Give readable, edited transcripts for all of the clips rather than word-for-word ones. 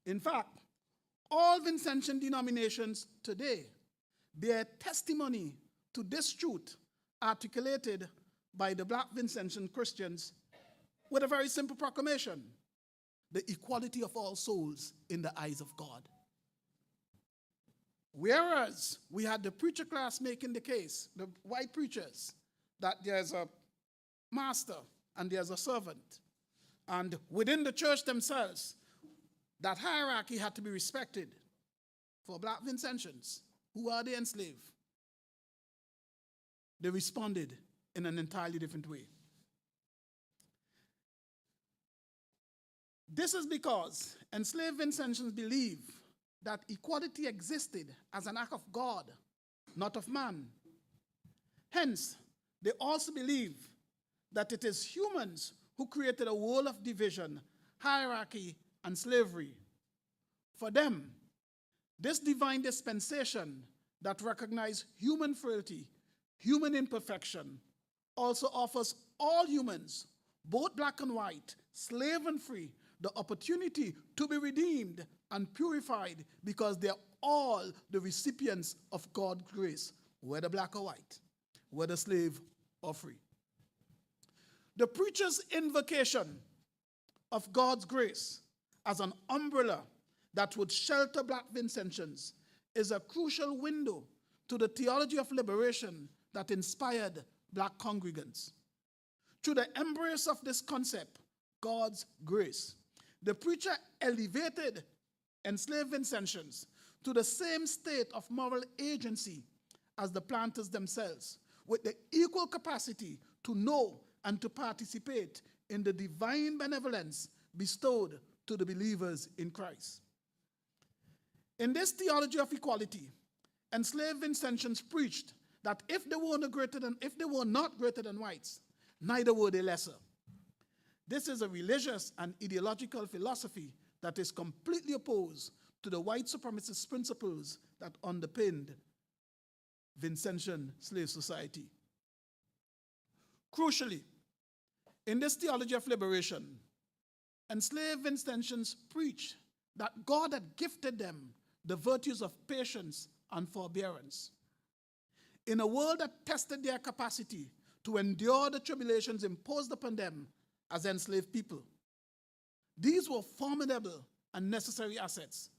In fact, all Vincentian denominations today bear testimony to this truth articulated by the black Vincentian Christians with a very simple proclamation: the equality of all souls in the eyes of God. Whereas we had the preacher class making the case, the white preachers, that there's a master and there's a servant. And within the church themselves, that hierarchy had to be respected. For black Vincentians, who are the enslaved, they responded in an entirely different way. This is because enslaved Vincentians believe that equality existed as an act of God, not of man. Hence, they also believe that it is humans who created a world of division, hierarchy, and slavery. For them, this divine dispensation that recognizes human frailty, human imperfection, also offers all humans, both black and white, slave and free, the opportunity to be redeemed and purified because they are all the recipients of God's grace, whether black or white, whether slave or free. The preacher's invocation of God's grace as an umbrella that would shelter black Vincentians is a crucial window to the theology of liberation that inspired black congregants. Through the embrace of this concept, God's grace, the preacher elevated enslaved Vincentians to the same state of moral agency as the planters themselves, with the equal capacity to know and to participate in the divine benevolence bestowed to the believers in Christ. In this theology of equality, enslaved Vincentians preached that if they were not greater than whites, neither were they lesser. This is a religious and ideological philosophy that is completely opposed to the white supremacist principles that underpinned Vincentian slave society. Crucially, in this theology of liberation, enslaved Vincentians preach that God had gifted them the virtues of patience and forbearance. In a world that tested their capacity to endure the tribulations imposed upon them as enslaved people, these were formidable and necessary assets.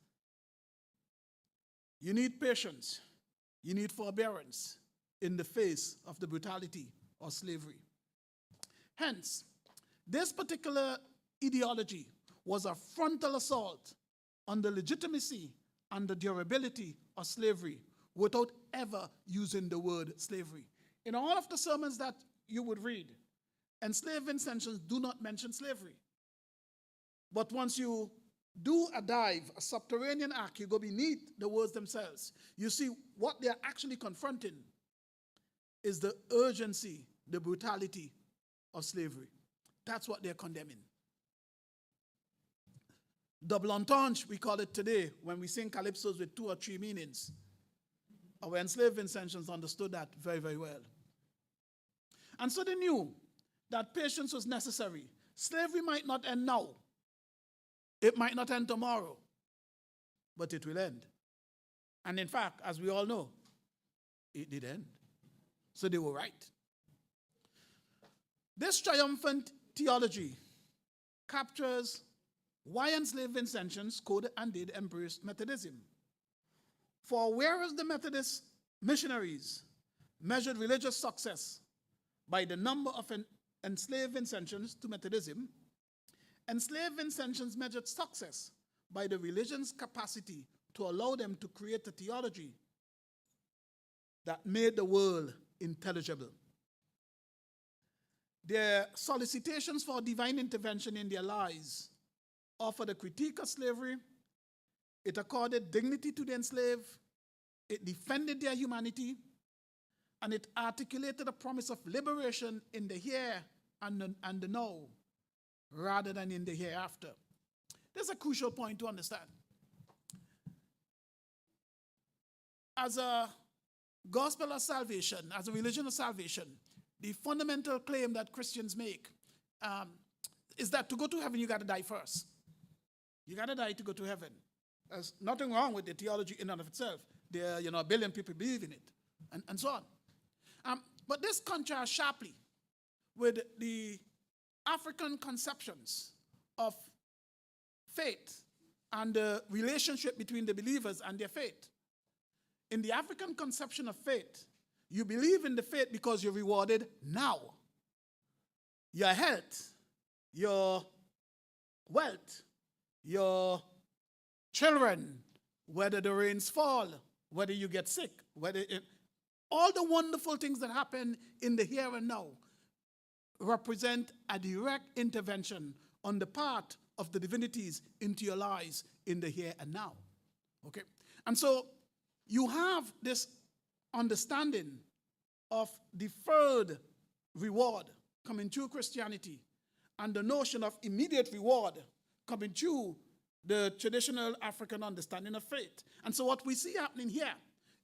You need patience, you need forbearance in the face of the brutality of slavery. Hence, this particular ideology was a frontal assault on the legitimacy and the durability of slavery without ever using the word slavery. In all of the sermons that you would read, enslaved Vincentians do not mention slavery. But once you do a dive, a subterranean arc, you go beneath the words themselves, you see what they're actually confronting is the urgency, the brutality of slavery. That's what they're condemning. Double entendre, we call it today, when we sing calypsos with 2 or 3 meanings. Our enslaved Vincentians understood that very, very well. And so they knew that patience was necessary. Slavery might not end now. It might not end tomorrow, but it will end. And in fact, as we all know, it did end. So they were right. This triumphant theology captures why enslaved Vincentians could and did embrace Methodism. For whereas the Methodist missionaries measured religious success by the number of enslaved Vincentians to Methodism, enslaved Vincentians measured success by the religion's capacity to allow them to create a theology that made the world intelligible. Their solicitations for divine intervention in their lives offered a critique of slavery. It accorded dignity to the enslaved. It defended their humanity. And it articulated a promise of liberation in the here and the now, rather than in the hereafter. There's a crucial point to understand. As a gospel of salvation, as a religion of salvation, the fundamental claim that Christians make is that to go to heaven, you got to die first. You got to die to go to heaven. There's nothing wrong with the theology in and of itself. There are, a billion people believe in it, and so on. But this contrasts sharply with the African conceptions of faith and the relationship between the believers and their faith. In the African conception of faith, you believe in the faith because you're rewarded now. Your health, your wealth, your children, whether the rains fall, whether you get sick, all the wonderful things that happen in the here and now represent a direct intervention on the part of the divinities into your lives in the here and now. Okay? And so you have this understanding of deferred reward coming through Christianity and the notion of immediate reward coming through the traditional African understanding of faith. And so what we see happening here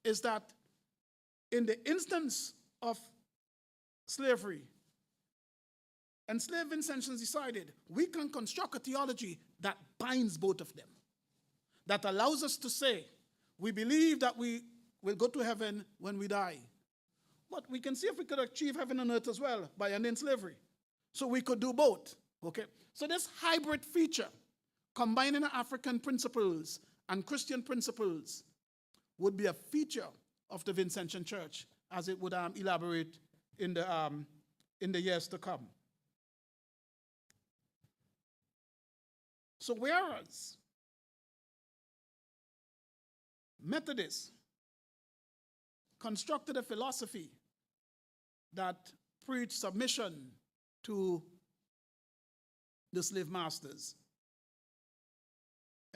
is that in the instance of slavery, enslaved Vincentians decided we can construct a theology that binds both of them, that allows us to say we believe that we will go to heaven when we die. But we can see if we could achieve heaven on earth as well by ending slavery. So we could do both. Okay? So this hybrid feature, combining African principles and Christian principles, would be a feature of the Vincentian Church as it would elaborate in the years to come. So whereas Methodists constructed a philosophy that preached submission to the slave masters,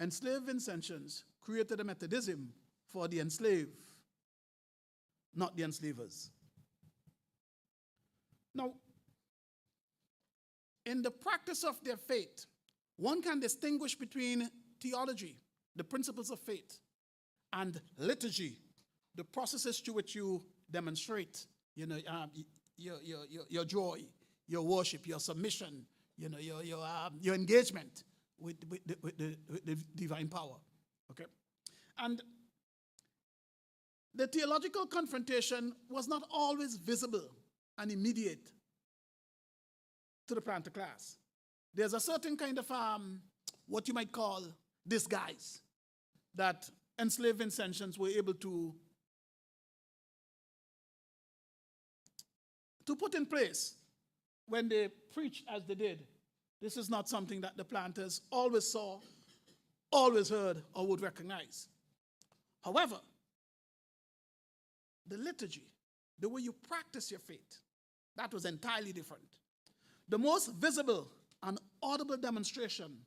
enslaved Vincentians created a Methodism for the enslaved, not the enslavers. Now, in the practice of their faith, one can distinguish between theology, the principles of faith, and liturgy, the processes through which you demonstrate, your joy, your worship, your submission, your engagement with the divine power. Okay, and the theological confrontation was not always visible and immediate to the planter class. There's a certain kind of what you might call disguise that enslaved Vincentians were able to put in place when they preached as they did. This is not something that the planters always saw, always heard, or would recognize. However, the liturgy, the way you practice your faith, that was entirely different. The most visible and audible demonstration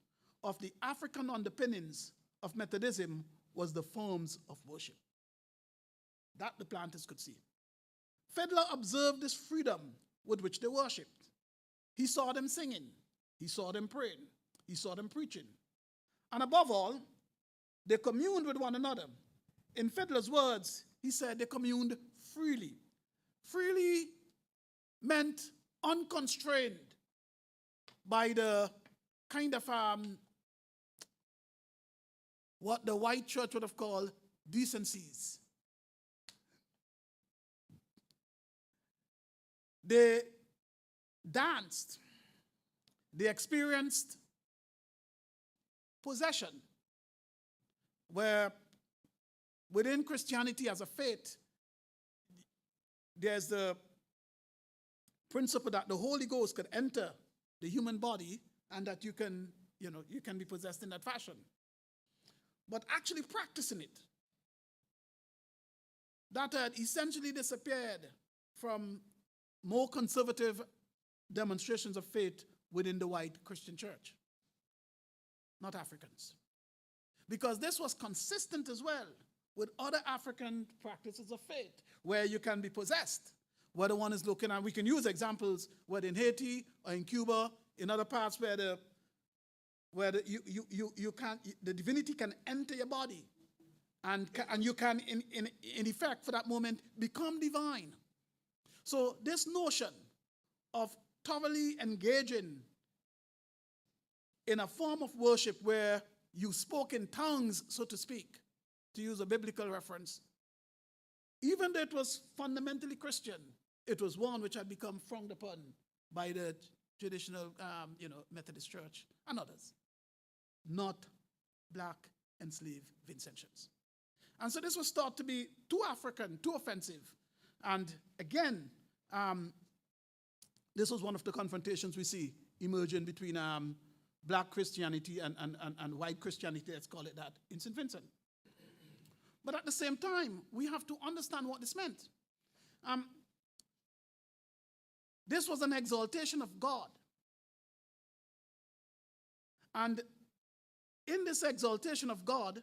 of the African underpinnings of Methodism was the forms of worship. That the planters could see. Fiddler observed this freedom with which they worshipped. He saw them singing. He saw them praying. He saw them preaching. And above all, they communed with one another. In Fiddler's words, he said they communed freely. Freely meant unconstrained by the kind of what the white church would have called decencies. They danced. They experienced possession, where within Christianity as a faith, there's the principle that the Holy Ghost could enter the human body and that you can be possessed in that fashion. But actually practicing it, that had essentially disappeared from more conservative demonstrations of faith within the white Christian church, not Africans. Because this was consistent as well with other African practices of faith, where you can be possessed, whether one is looking at, we can use examples, whether in Haiti or in Cuba, in other parts where the divinity can enter your body, and you can, in effect, for that moment, become divine. So this notion of thoroughly engaging in a form of worship where you spoke in tongues, so to speak, to use a biblical reference, even though it was fundamentally Christian, it was one which had become frowned upon by the traditional, Methodist Church and others. Not black enslaved Vincentians. And so this was thought to be too African, too offensive. And again, this was one of the confrontations we see emerging between black Christianity and white Christianity, let's call it that, in St. Vincent. But at the same time, we have to understand what this meant. This was an exaltation of God. And in this exaltation of God,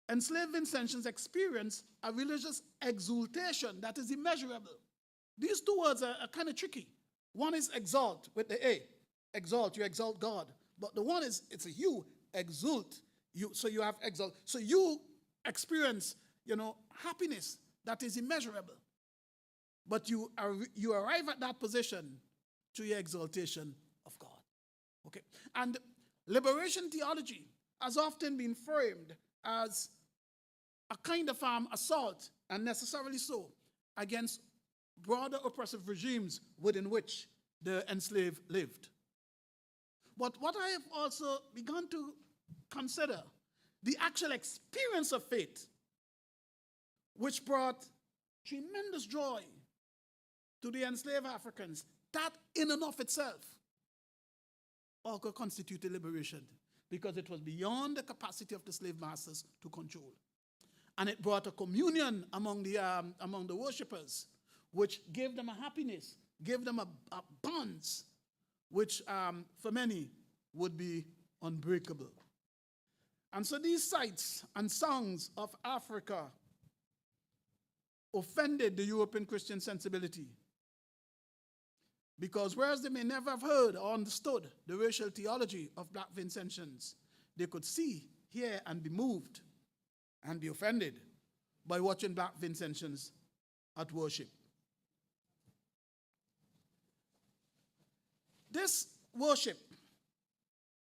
enslaved Vincentians experienced a religious exultation that is immeasurable. These two words are kind of tricky. One is exalt with the A. Exalt, you exalt God. But the one is, it's a you, exult. So you have exalt. So you experience, happiness that is immeasurable. But you arrive at that position through your exaltation of God. Okay? And liberation theology has often been framed as a kind of assault, and necessarily so, against broader oppressive regimes within which the enslaved lived. But what I have also begun to consider, the actual experience of faith, which brought tremendous joy to the enslaved Africans, that in and of itself also constituted liberation, because it was beyond the capacity of the slave masters to control. And it brought a communion among the worshippers, which gave them a happiness, gave them a bonds, which for many would be unbreakable. And so these sights and songs of Africa offended the European Christian sensibility, because whereas they may never have heard or understood the racial theology of black Vincentians, they could see, hear, and be moved and be offended by watching black Vincentians at worship. This worship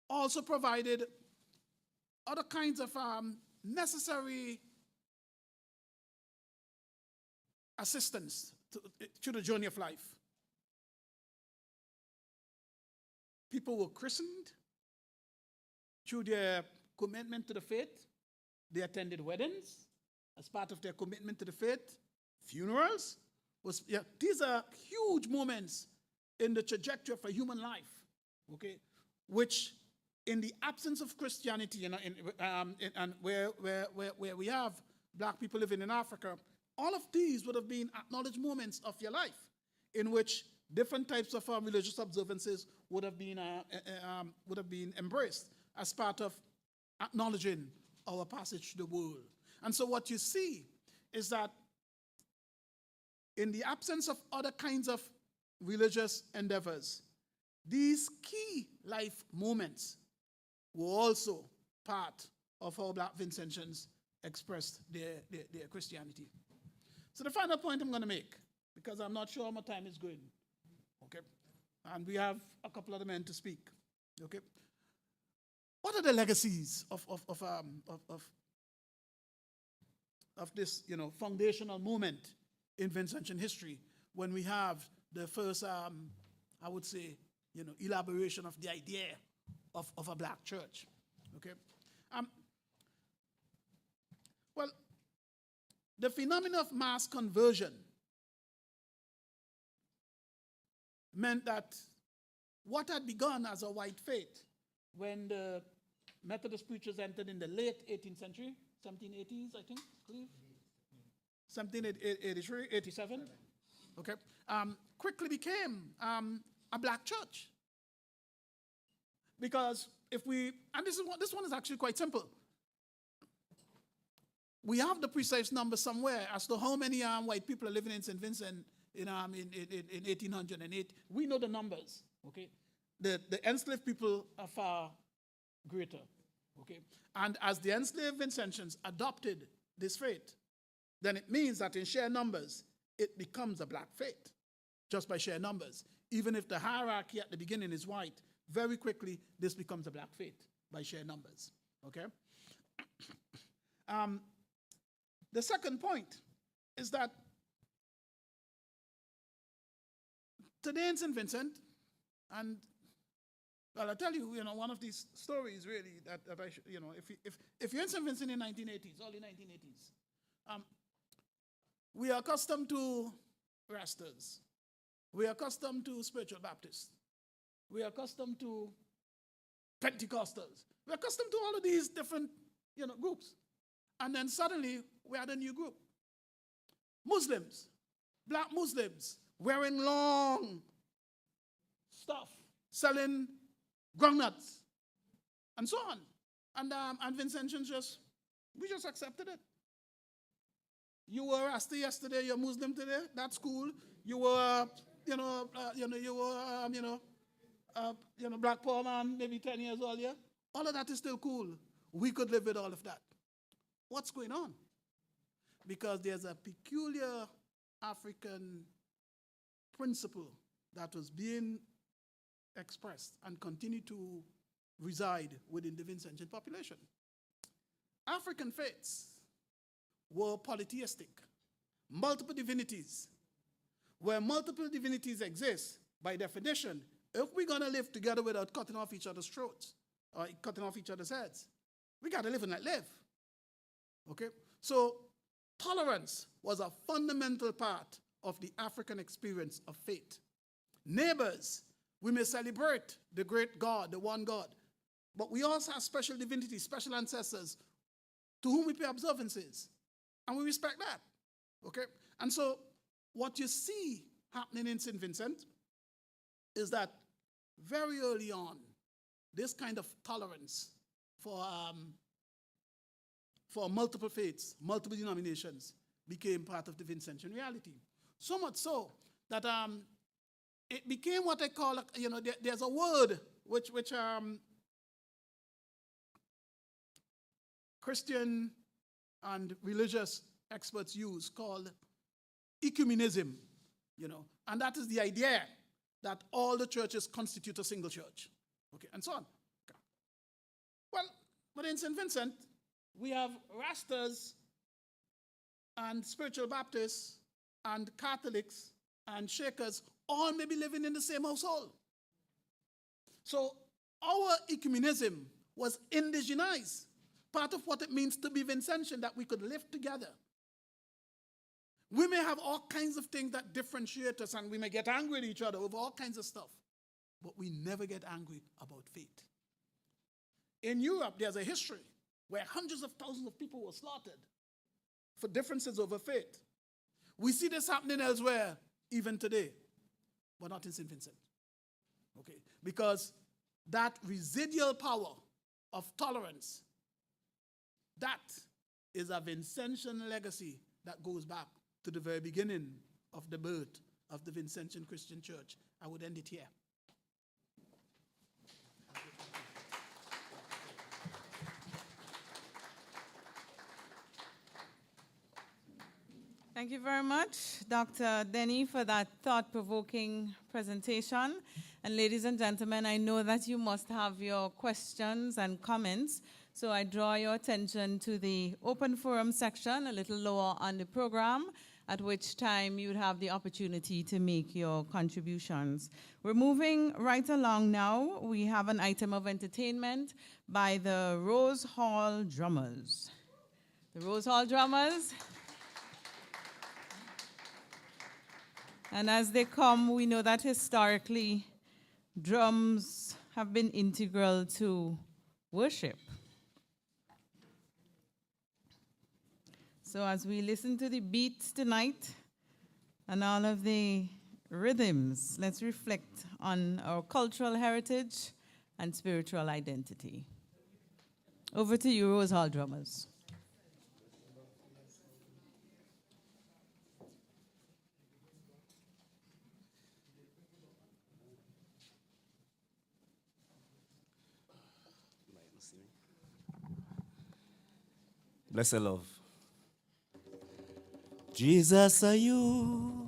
also provided other kinds of necessary assistance to the journey of life. People were christened through their commitment to the faith. They attended weddings as part of their commitment to the faith. Funerals. These are huge moments in the trajectory of a human life, okay, which in the absence of Christianity, and where we have black people living in Africa, all of these would have been acknowledged moments of your life in which different types of religious observances would have been embraced as part of acknowledging our passage to the world. And so what you see is that in the absence of other kinds of religious endeavors, these key life moments were also part of how black Vincentians expressed their Christianity. So the final point I'm going to make, because I'm not sure how my time is going, okay, and we have a couple other men to speak, okay. What are the legacies of this, foundational moment in Vincentian history when we have the first, I would say, elaboration of the idea of a black church, okay? Well, the phenomenon of mass conversion meant that what had begun as a white faith when the Methodist preachers entered in the late 18th century, 1780s, I think, Cleve? 1783, 87, okay, quickly became a black church. Because if we, and this one is actually quite simple. We have the precise number somewhere as to how many white people are living in St. Vincent in 1808. We know the numbers, okay? The enslaved people are far greater, okay? And as the enslaved Vincentians adopted this faith, then it means that in sheer numbers, it becomes a black faith, just by sheer numbers. Even if the hierarchy at the beginning is white, very quickly this becomes a black faith. by sheer numbers. Okay? The second point is that today in St. Vincent, and well, I'll tell you, one of these stories really that I should, if you're in St. Vincent in 1980s, early 1980s, we are accustomed to Rastas. We are accustomed to spiritual Baptists. We are accustomed to Pentecostals. We're accustomed to all of these different, groups. And then suddenly we had a new group. Muslims, black Muslims, wearing long stuff, selling groundnuts, and so on. And Vincentians we just accepted it. You were Rasta yesterday, you're Muslim today, that's cool. You were, black poor man, maybe 10 years earlier. All of that is still cool. We could live with all of that. What's going on? Because there's a peculiar African principle that was being expressed and continue to reside within the Vincentian population. African faiths were polytheistic, multiple divinities. Where multiple divinities exist, by definition, if we're going to live together without cutting off each other's throats or cutting off each other's heads, we got to live and let live. Okay? So tolerance was a fundamental part of the African experience of faith. Neighbors, we may celebrate the great God, the one God, but we also have special divinities, special ancestors to whom we pay observances, and we respect that. Okay? And so what you see happening in St. Vincent is that very early on, this kind of tolerance for multiple faiths, multiple denominations, became part of the Vincentian reality. So much so that it became what I call, there's a word which Christian and religious experts use called ecumenism, and that is the idea that all the churches constitute a single church, okay, and so on. Okay. Well, but in St. Vincent, we have Rastas and spiritual Baptists and Catholics and Shakers all maybe living in the same household. So our ecumenism was indigenized, part of what it means to be Vincentian, that we could live together. We may have all kinds of things that differentiate us, and we may get angry at each other over all kinds of stuff, but we never get angry about faith. In Europe, there's a history where hundreds of thousands of people were slaughtered for differences over faith. We see this happening elsewhere, even today, but not in St. Vincent. Okay? Because that residual power of tolerance, that is a Vincentian legacy that goes back to the very beginning of the birth of the Vincentian Christian Church. I would end it here. Thank you very much, Dr. Denny, for that thought-provoking presentation. And ladies and gentlemen, I know that you must have your questions and comments, so I draw your attention to the open forum section a little lower on the program, at which time you'd have the opportunity to make your contributions. We're moving right along now. We have an item of entertainment by the Rose Hall Drummers. The Rose Hall Drummers. And as they come, we know that historically, drums have been integral to worship. So as we listen to the beats tonight and all of the rhythms, let's reflect on our cultural heritage and spiritual identity. Over to you, Rose Hall Drummers. Bless the love. Jesus, are you?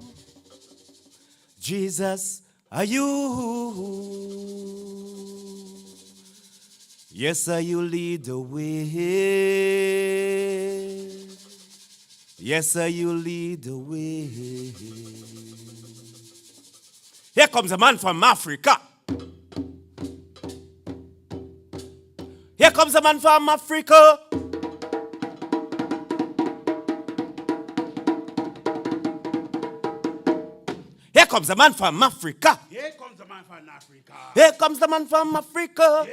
Jesus, are you? Yes, sir, you lead the way. Yes, sir, you lead the way. Here comes a man from Africa. Here comes a man from Africa. Here comes a man from Africa. Here comes the man from Africa. Here comes the man from Africa.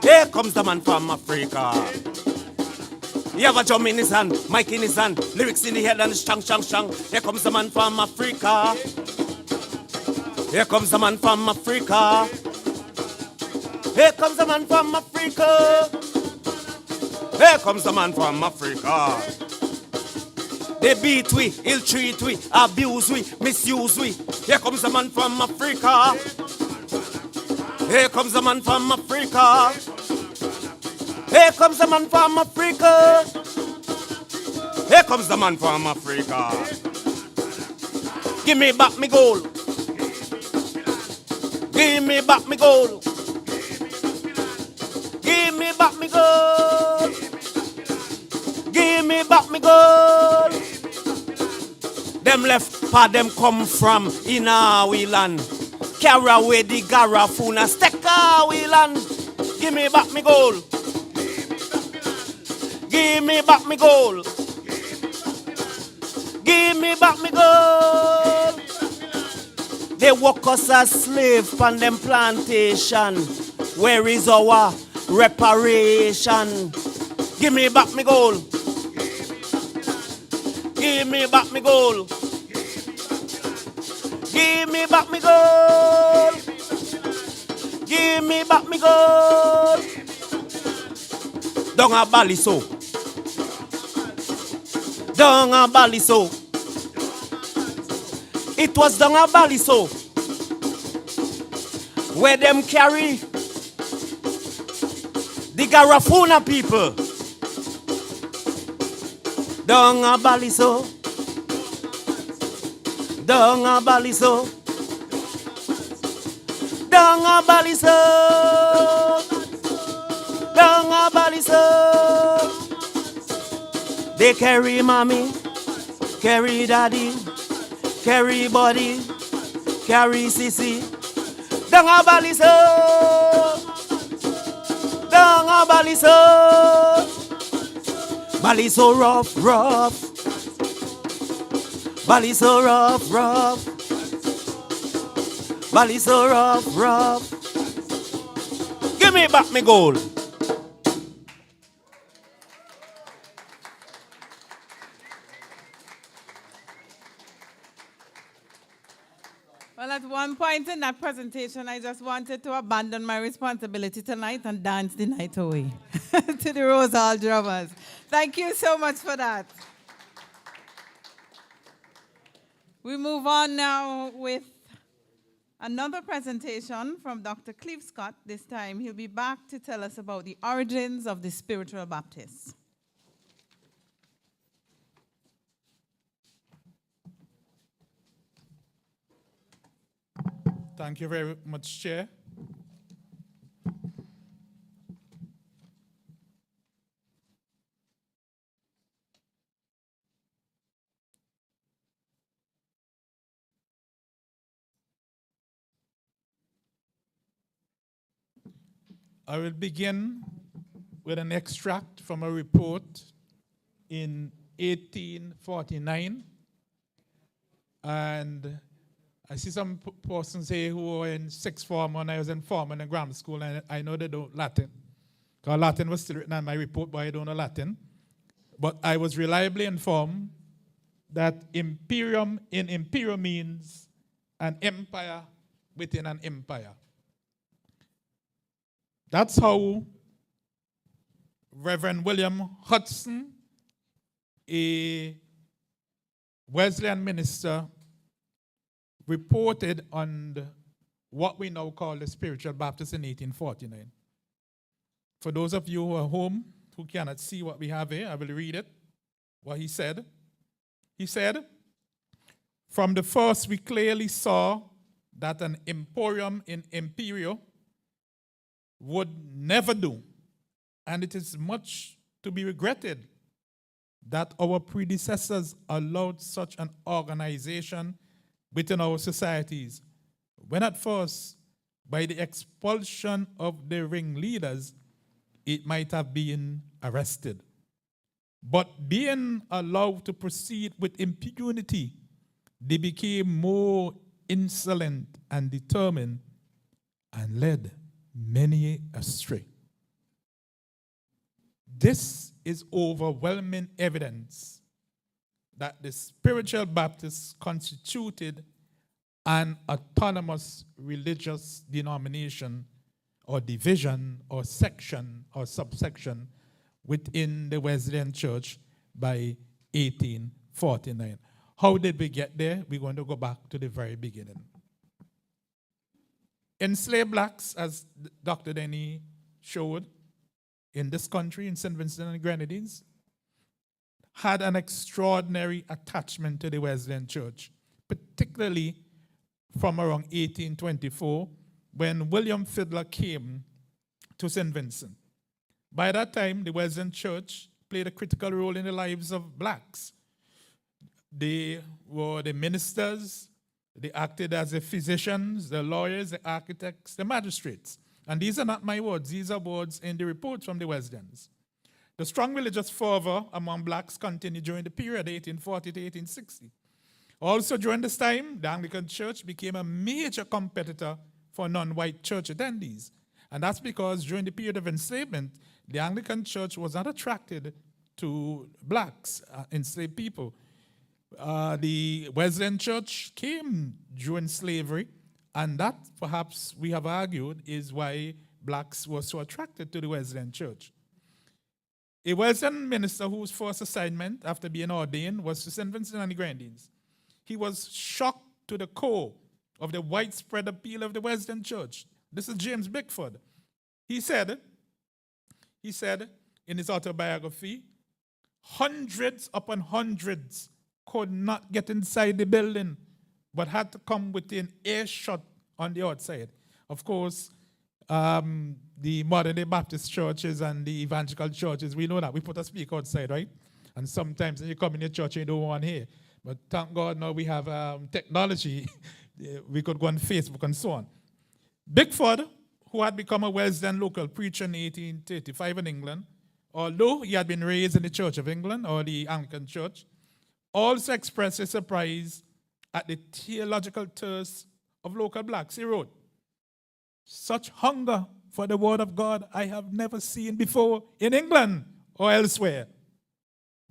Here comes the man from Africa. He have a drum in his hand, mic in his hand, lyrics in the head and strong, strong, strong. Here comes the man from Africa. Here comes the man from Africa. Here comes the man from Africa. Here comes the man from Africa. They beat we, ill treat we, abuse we, misuse we. Here comes the man from Africa. Here comes the man from Africa. Here comes the man from Africa. Here comes the man from Africa. Give me back me gold. Give me back me gold. Give me back me gold. Give me back me gold. Them left part them come from in our land. Carry away the garafuna, stick our land. Give me back me gold. Give me back me gold. Give me back me gold. They work us as slave on them plantation. Where is our reparation? Give me back me gold. Give me back me gold. Give me back me gold. Give me back me gold. Don't a baliso. Don't a baliso. It was down a baliso where them carry the Garafuna people. Down a baliso. Down a baliso. Down a baliso. Down a baliso. They carry mommy, carry daddy, carry body, carry sissy. Down a baliso. Down a baliso. Baliso rough, rough. Baliso rough, rough. Baliso rough, rough. Give me back me gold. Well, at one point in that presentation, I just wanted to abandon my responsibility tonight and dance the night away to the Rose Hall drummers. Thank you so much for that. We move on now with another presentation from Dr. Cleve Scott. This time, he'll be back to tell us about the origins of the spiritual Baptists. Thank you very much, Chair. I will begin with an extract from a report in 1849. And I see some persons here who were in sixth form when I was in form in grammar school, and I know they don't Latin. Because Latin was still written on my report, but I don't know Latin. But I was reliably informed that imperium in imperial means an empire within an empire. That's how Reverend William Hudson, a Wesleyan minister, reported on what we now call the spiritual Baptist in 1849. For those of you who are home who cannot see what we have here, I will read it, what he said. He said, "From the first we clearly saw that an emporium in imperio would never do. And it is much to be regretted that our predecessors allowed such an organization within our societies, when at first, by the expulsion of the ringleaders, it might have been arrested. But being allowed to proceed with impunity, they became more insolent and determined and led many astray. This is overwhelming evidence that the spiritual Baptists constituted an autonomous religious denomination or division or section or subsection within the Wesleyan Church by 1849. How did we get there? We're going to go back to the very beginning. Enslaved blacks, as Dr. Denny showed, in this country, in St. Vincent and the Grenadines, had an extraordinary attachment to the Wesleyan Church, particularly from around 1824, when William Fiddler came to St. Vincent. By that time, the Wesleyan Church played a critical role in the lives of blacks. They were the ministers, they acted as the physicians, the lawyers, the architects, the magistrates. And these are not my words, these are words in the reports from the Wesleyans. The strong religious fervor among blacks continued during the period 1840 to 1860. Also during this time, the Anglican Church became a major competitor for non-white church attendees. And that's because during the period of enslavement, the Anglican Church was not attracted to blacks, enslaved people. The Wesleyan Church came during slavery, and that, perhaps, we have argued, is why blacks were so attracted to the Wesleyan Church. A Wesleyan minister whose first assignment after being ordained was to St. Vincent and the Grenadines. He was shocked to the core of the widespread appeal of the Wesleyan Church. This is James Bickford. He said in his autobiography, hundreds upon hundreds could not get inside the building, but had to come within earshot on the outside. Of course, the modern-day Baptist churches and the evangelical churches, we know that. We put a speaker outside, right? And sometimes when you come in your church, you don't want to hear. But thank God now we have technology. We could go on Facebook and so on. Bickford, who had become a Wesleyan local preacher in 1835 in England, although he had been raised in the Church of England or the Anglican Church, also expressed his surprise at the theological thirst of local blacks. He wrote, "Such hunger for the word of God I have never seen before in England or elsewhere."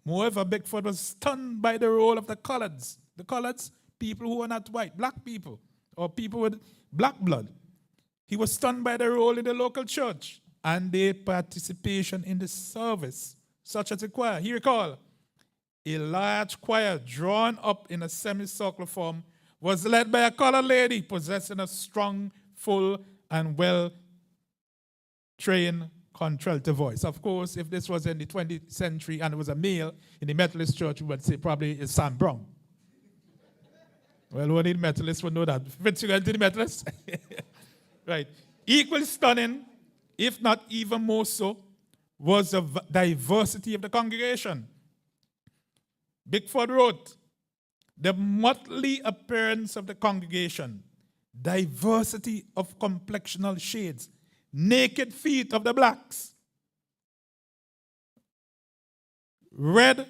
Moreover, Bickford was stunned by the role of the coloreds. The coloreds, people who are not white, black people, or people with black blood. He was stunned by the role in the local church and their participation in the service, such as the choir. He recalled, a large choir drawn up in a semicircular form was led by a colored lady possessing a strong, full, and well-trained contralto voice. Of course, if this was in the 20th century and it was a male in the Methodist church, we would say probably it's Sam Brown. Well, only the Methodists would know that. Vince, you going to the Methodists? Right. Equally stunning, if not even more so, was the diversity of the congregation. Bickford wrote, the motley appearance of the congregation, diversity of complexional shades, naked feet of the blacks, red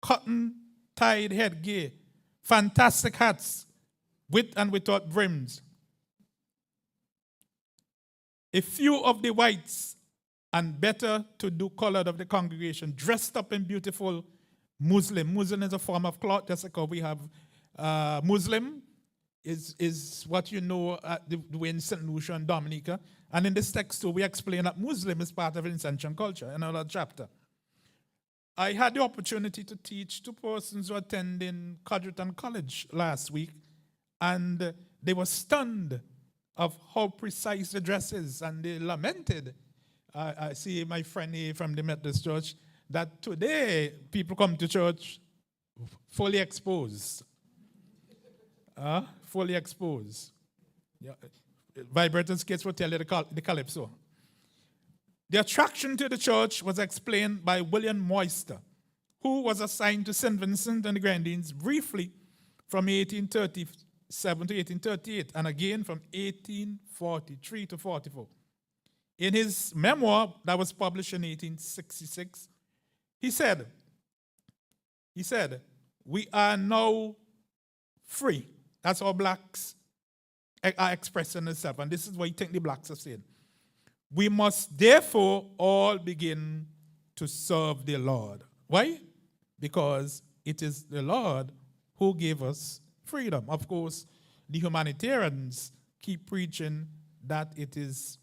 cotton-tied headgear, fantastic hats with and without brims. A few of the whites and better-to-do colored of the congregation dressed up in beautiful Muslim. Muslim is a form of cloth, just like how we have Muslim is what you know the way in St. Lucia and Dominica. And in this text too, we explain that Muslim is part of Vincentian culture, another chapter. I had the opportunity to teach two persons who attended Codgerton College last week, and they were stunned of how precise the dress is, and they lamented. I see my friend here from the Methodist Church, that today people come to church fully exposed. Fully exposed. Yeah. Vibrator's kids will tell you the calypso. The attraction to the church was explained by William Moyster, who was assigned to St. Vincent and the Grenadines briefly from 1837 to 1838, and again from 1843 to 44. In his memoir that was published in 1866, he said, we are now free. That's how blacks are expressing themselves, and this is what you think the blacks are saying. We must therefore all begin to serve the Lord. Why? Because it is the Lord who gave us freedom. Of course, the humanitarians keep preaching that it is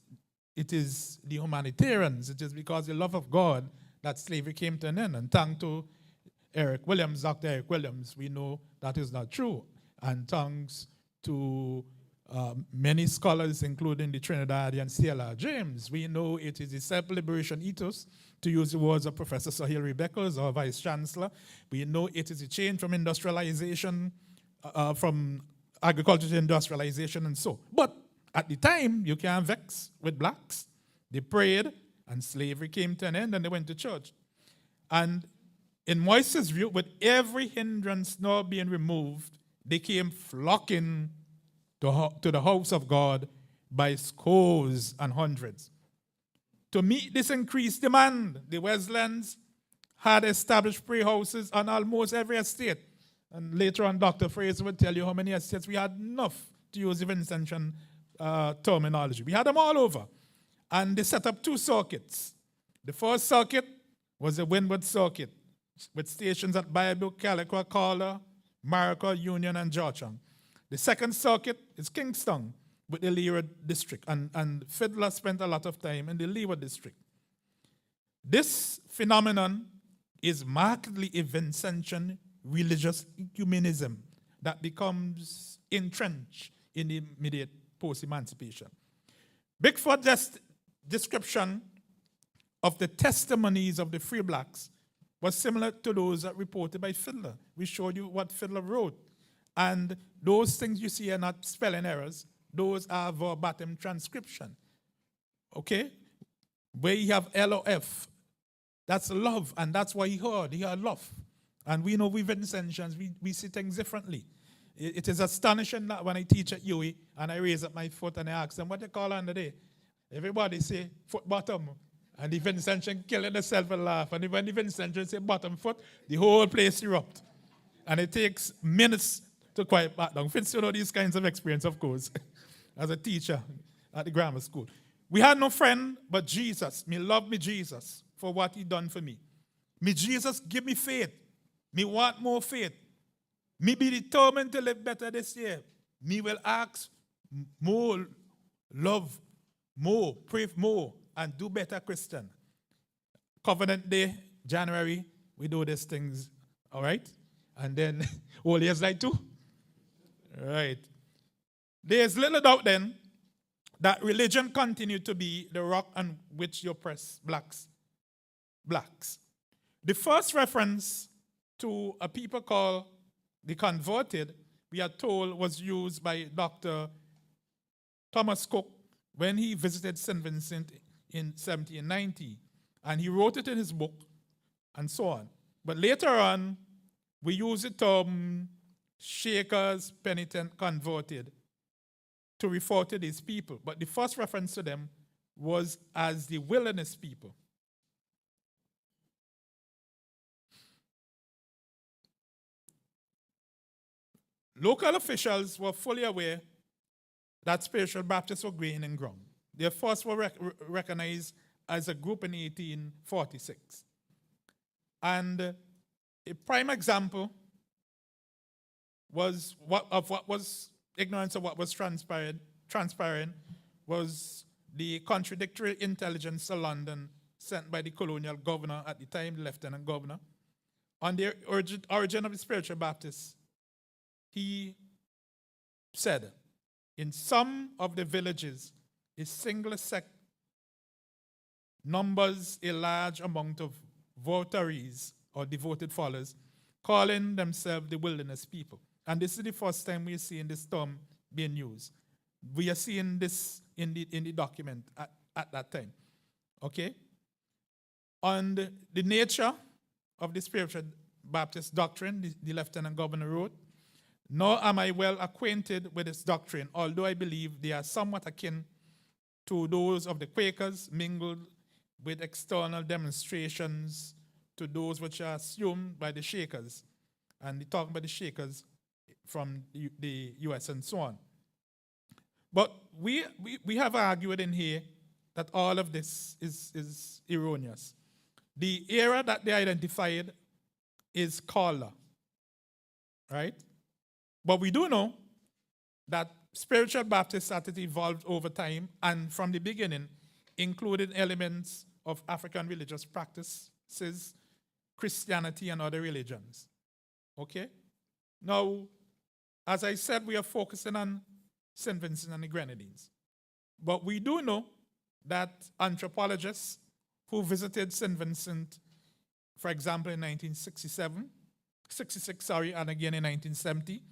the humanitarians, it is because of the love of God that slavery came to an end. And thanks to Dr. Eric Williams, we know that is not true. And thanks to many scholars, including the Trinidadian C.L.R. James, we know it is a self-liberation ethos, to use the words of Professor Sir Hilary Beckles, our Vice Chancellor. We know it is a change from industrialization, from agriculture to industrialization and so. But at the time, you can't vex with blacks. They prayed, and slavery came to an end, and they went to church. And in Moyster's view, with every hindrance now being removed, they came flocking to the house of God by scores and hundreds. To meet this increased demand, the Wesleyans had established prayer houses on almost every estate. And later on, Dr. Fraser would tell you how many estates we had enough, to use the Vincentian terminology. We had them all over. And they set up 2 circuits. The first circuit was the Windward Circuit, with stations at Bible, Calico, Carla, Maricopa, Union, and Georgetown. The second circuit is Kingston with the Leeward district, and Fiddler spent a lot of time in the Leeward district. This phenomenon is markedly a Vincentian religious ecumenism that becomes entrenched in the immediate post-emancipation. Bickford's description of the testimonies of the free blacks was similar to those that reported by Fiddler. We showed you what Fiddler wrote. And those things you see are not spelling errors. Those are verbatim transcription. Okay? Where you have LOF, that's love, and that's what he heard. He heard love. And we know we Vincentians, we see things differently. It is astonishing that when I teach at UWI and I raise up my foot and I ask them, what they call on the day? Everybody say foot bottom. And the Vincentian killing themselves and laugh. And when the Vincentian say bottom foot, the whole place erupts. And it takes minutes to quiet back down. Fitz, you know these kinds of experience, of course, as a teacher at the grammar school. We had no friend but Jesus. Me love me Jesus for what he done for me. Me Jesus give me faith. Me want more faith. Me be determined to live better this year. Me will ask more, love more, pray more, and do better Christian. Covenant Day, January, we do these things, all right? And then, all years like too. Right. There's little doubt then that religion continued to be the rock on which you oppress blacks. The first reference to a people called the converted, we are told, was used by Dr. Thomas Cook when he visited St. Vincent in 1790. And he wrote it in his book and so on. But later on, we use the term Shakers, penitent, converted to refer to these people. But the first reference to them was as the wilderness people. Local officials were fully aware that spiritual Baptists were gaining ground. They first were recognized as a group in 1846. And a prime example was what was ignorance of what was transpiring was the contradictory intelligence to London sent by the colonial governor at the time, the lieutenant governor, on the origin of the spiritual Baptists. He said, in some of the villages, a single sect numbers a large amount of votaries or devoted followers, calling themselves the wilderness people. And this is the first time we're seeing this term being used. We are seeing this in the document at that time. Okay? On the nature of the spiritual Baptist doctrine, the Lieutenant Governor wrote, nor am I well acquainted with its doctrine, although I believe they are somewhat akin to those of the Quakers, mingled with external demonstrations to those which are assumed by the Shakers. And they talk about the Shakers from the US and so on. But we have argued in here that all of this is erroneous. The era that they identified is color, right? But we do know that spiritual Baptists started to evolve over time and from the beginning included elements of African religious practices, Christianity, and other religions. Okay? Now, as I said, we are focusing on St. Vincent and the Grenadines. But we do know that anthropologists who visited St. Vincent, for example, in 1966, and again in 1970,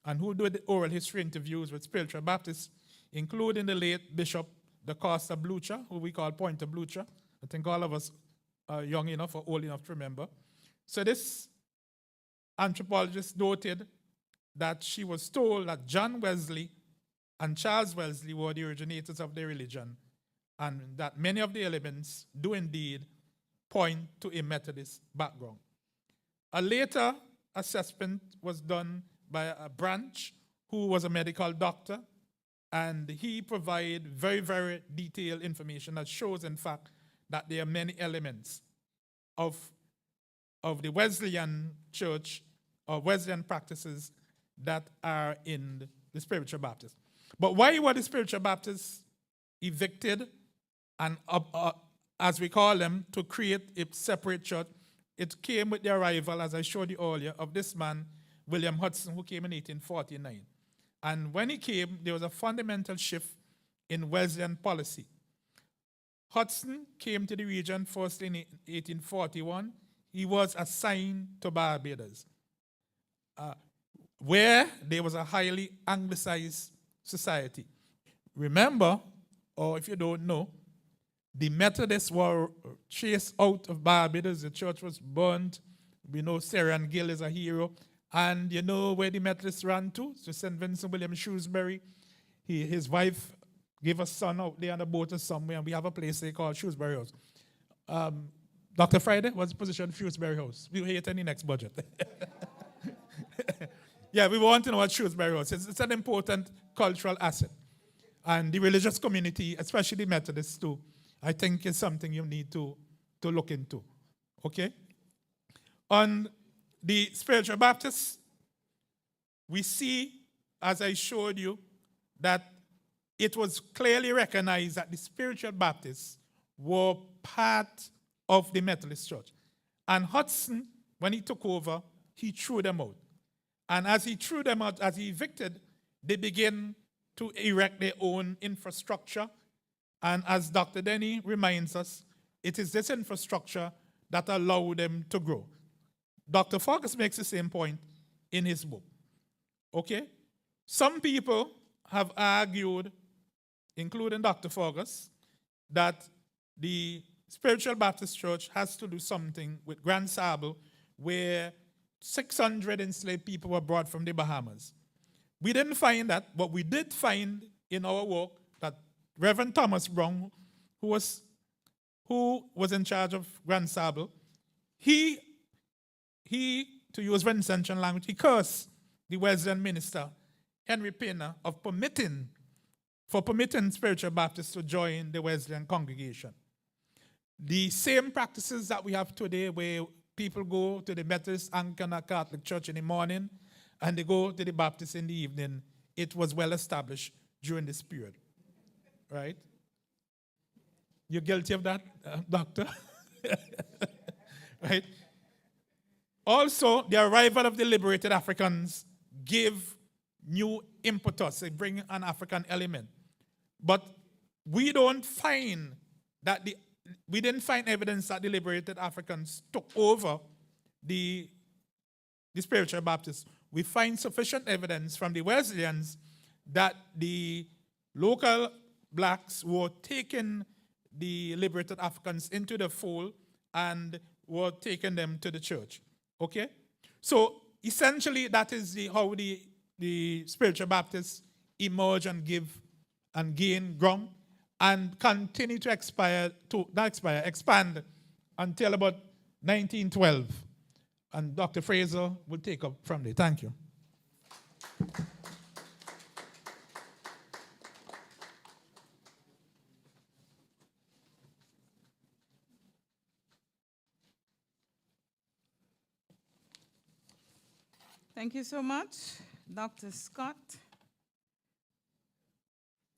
and who did oral history interviews with spiritual Baptists, including the late Bishop DaCosta Blucher, who we call Pointer Blucher. I think all of us are young enough or old enough to remember. So this anthropologist noted that she was told that John Wesley and Charles Wesley were the originators of their religion, and that many of the elements do indeed point to a Methodist background. A later assessment was done by a branch who was a medical doctor, and he provided very, very detailed information that shows, in fact, that there are many elements of the Wesleyan church or Wesleyan practices that are in the spiritual Baptists. But why were the spiritual Baptists evicted and, as we call them, to create a separate church? It came with the arrival, as I showed you earlier, of this man, William Hudson, who came in 1849. And when he came, there was a fundamental shift in Wesleyan policy. Hudson came to the region first in 1841. He was assigned to Barbados, where there was a highly anglicized society. Remember, or if you don't know, the Methodists were chased out of Barbados. The church was burnt. We know Sarah Gill is a hero. And you know where the Methodists ran to? So St. Vincent William Shrewsbury. His wife gave a son out there on a boat or somewhere, and we have a place they call Shrewsbury House. Dr. Friday, what's the position of Shrewsbury House? We'll hear it in the next budget. Yeah, we want to know what Shrewsbury House is. It's an important cultural asset. And the religious community, especially the Methodists too, I think is something you need to look into. Okay? On the spiritual Baptists, we see, as I showed you, that it was clearly recognized that the spiritual Baptists were part of the Methodist Church. And Hudson, when he took over, he threw them out. And as he threw them out, as he evicted, they began to erect their own infrastructure. And as Dr. Denny reminds us, it is this infrastructure that allowed them to grow. Dr. Fergus makes the same point in his book. Okay? Some people have argued, including Dr. Fergus, that the Spiritual Baptist Church has to do something with Grand Sable, where 600 enslaved people were brought from the Bahamas. We didn't find that, but we did find in our work that Reverend Thomas Brown, who was in charge of Grand Sable, he, to use Vincentian language, he cursed the Wesleyan minister, Henry Payner, for permitting spiritual Baptists to join the Wesleyan congregation. The same practices that we have today, where people go to the Methodist, Anglican, or Catholic Church in the morning, and they go to the Baptist in the evening, it was well established during this period. Right? You're guilty of that, doctor? Right? Also, the arrival of the liberated Africans gave new impetus. They bring an African element. But we didn't find evidence that the liberated Africans took over the spiritual Baptists. We find sufficient evidence from the Wesleyans that the local blacks were taking the liberated Africans into the fold and were taking them to the church. Okay? So essentially that is how the spiritual Baptists emerge and give and gain ground and continue to expand until about 1912. And Dr. Fraser will take up from there. Thank you. Thank you so much, Dr. Scott,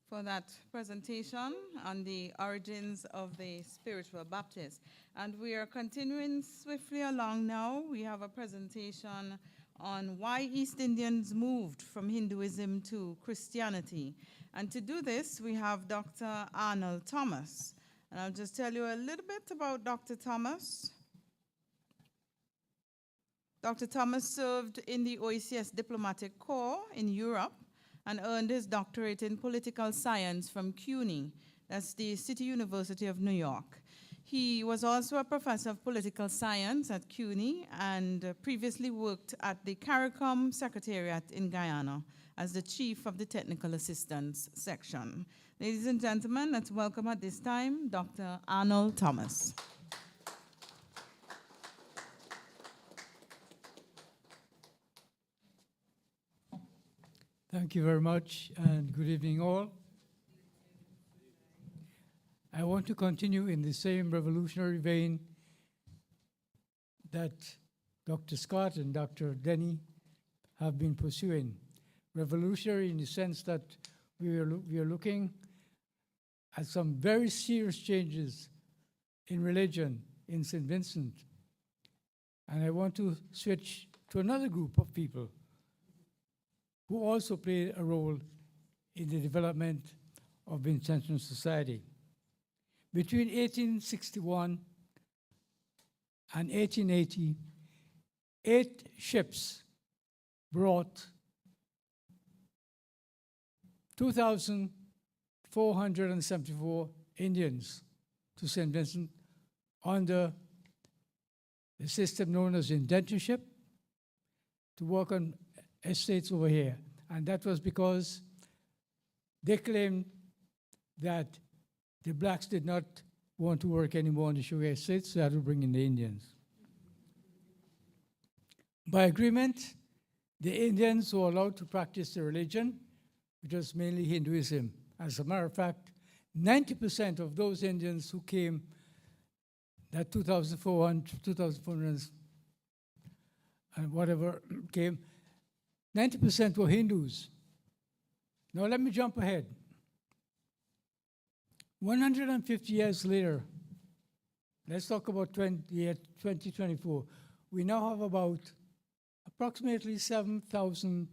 for that presentation on the origins of the spiritual Baptist. And we are continuing swiftly along now. We have a presentation on why East Indians moved from Hinduism to Christianity. And to do this, we have Dr. Arnold Thomas. And I'll just tell you a little bit about Dr. Thomas. Dr. Thomas served in the OECS Diplomatic Corps in Europe and earned his doctorate in political science from CUNY, that's the City University of New York. He was also a professor of political science at CUNY and previously worked at the CARICOM Secretariat in Guyana as the chief of the technical assistance section. Ladies and gentlemen, let's welcome at this time Dr. Arnold Thomas. Thank you very much, and good evening all. I want to continue in the same revolutionary vein that Dr. Scott and Dr. Denny have been pursuing. Revolutionary in the sense that we are looking at some very serious changes in religion in St. Vincent. And I want to switch to another group of people who also played a role in the development of Vincentian society. Between 1861 and 1880, 8 ships brought 2,474 Indians to St. Vincent under the system known as indentureship to work on estates over here. And that was because they claimed that the blacks did not want to work anymore on the sugar estates, so they had to bring in the Indians. By agreement, the Indians were allowed to practice their religion, which was mainly Hinduism. As a matter of fact, 90% of those Indians who came, that 2,400 and whatever came, 90% were Hindus. Now let me jump ahead. 150 years later, let's talk about 2024. We now have about approximately 7,000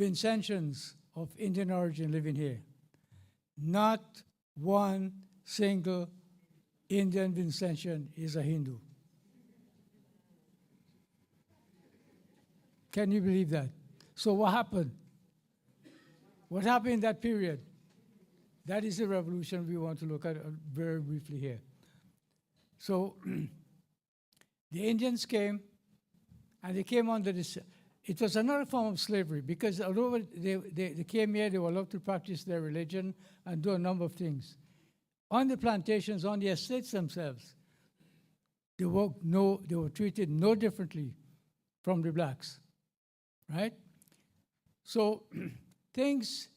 Vincentians of Indian origin living here. Not one single Indian Vincentian is a Hindu. Can you believe that? So what happened? What happened in that period? That is the revolution we want to look at very briefly here. So the Indians came, and they came under this. It was another form of slavery because although they came here, they were allowed to practice their religion and do a number of things. On the plantations, on the estates themselves, they were treated no differently from the blacks. Right? So things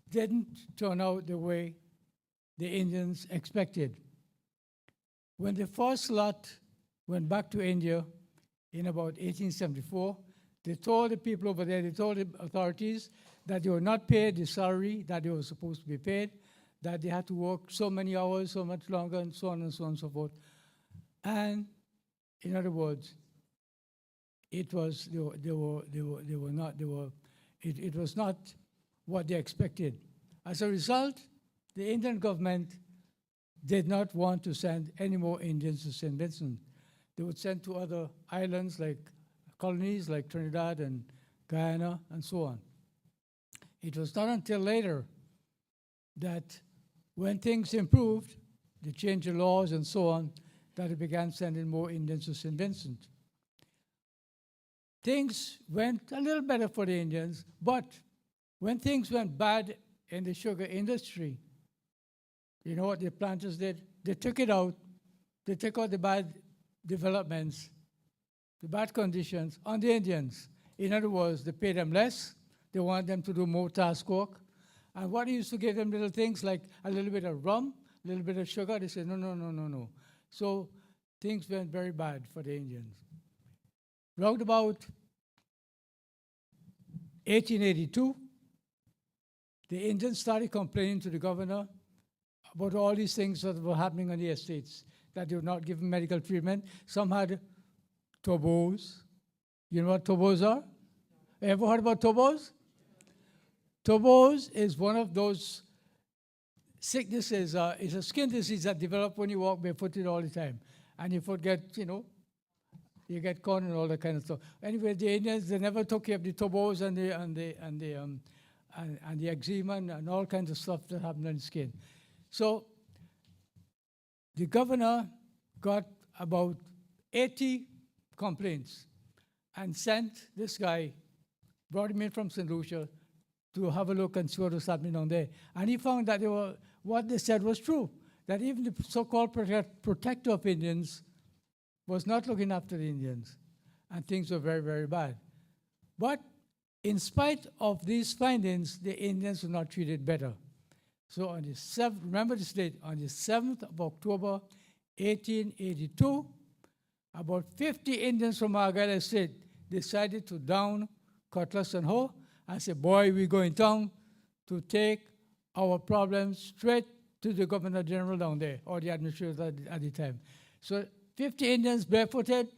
didn't turn out the way the Indians expected. When the first lot went back to India in about 1874, they told the people over there, they told the authorities that they were not paid the salary that they were supposed to be paid, that they had to work so many hours, so much longer, and so on and so on and so forth. And in other words, it was not what they expected. As a result, the Indian government did not want to send any more Indians to St. Vincent. They would send to other islands like colonies like Trinidad and Guyana and so on. It was not until later that when things improved, they changed the laws and so on, that they began sending more Indians to St. Vincent. Things went a little better for the Indians, but when things went bad in the sugar industry, you know what the planters did? They took it out. They took out the bad developments, the bad conditions on the Indians. In other words, they paid them less. They want them to do more task work. And what they used to give them little things like a little bit of rum, a little bit of sugar, they said, no, no, no, no, no. So things went very bad for the Indians. Round about 1882, the Indians started complaining to the governor about all these things that were happening on the estates, that they were not given medical treatment. Some had tobos. You know what tobos are? Ever heard about tobos? Tobos is one of those sicknesses. It's a skin disease that develops when you walk barefooted all the time. And your foot gets, you get corn and all that kind of stuff. Anyway, the Indians, they never took care of the tobos and the eczema and all kinds of stuff that happened on the skin. So the governor got about 80 complaints and sent this guy, brought him in from St. Lucia to have a look and see what was happening down there. And he found that what they said was true, that even the so-called protector of Indians was not looking after the Indians, and things were very, very bad. But in spite of these findings, the Indians were not treated better. So on the 7th, remember this date, on the 7th of October, 1882, about 50 Indians from Argyle Estate decided to down Cutlass and Hoe and say, boy, we're going down to take our problems straight to the Governor General down there, or the administrator at the time. So 50 Indians barefooted,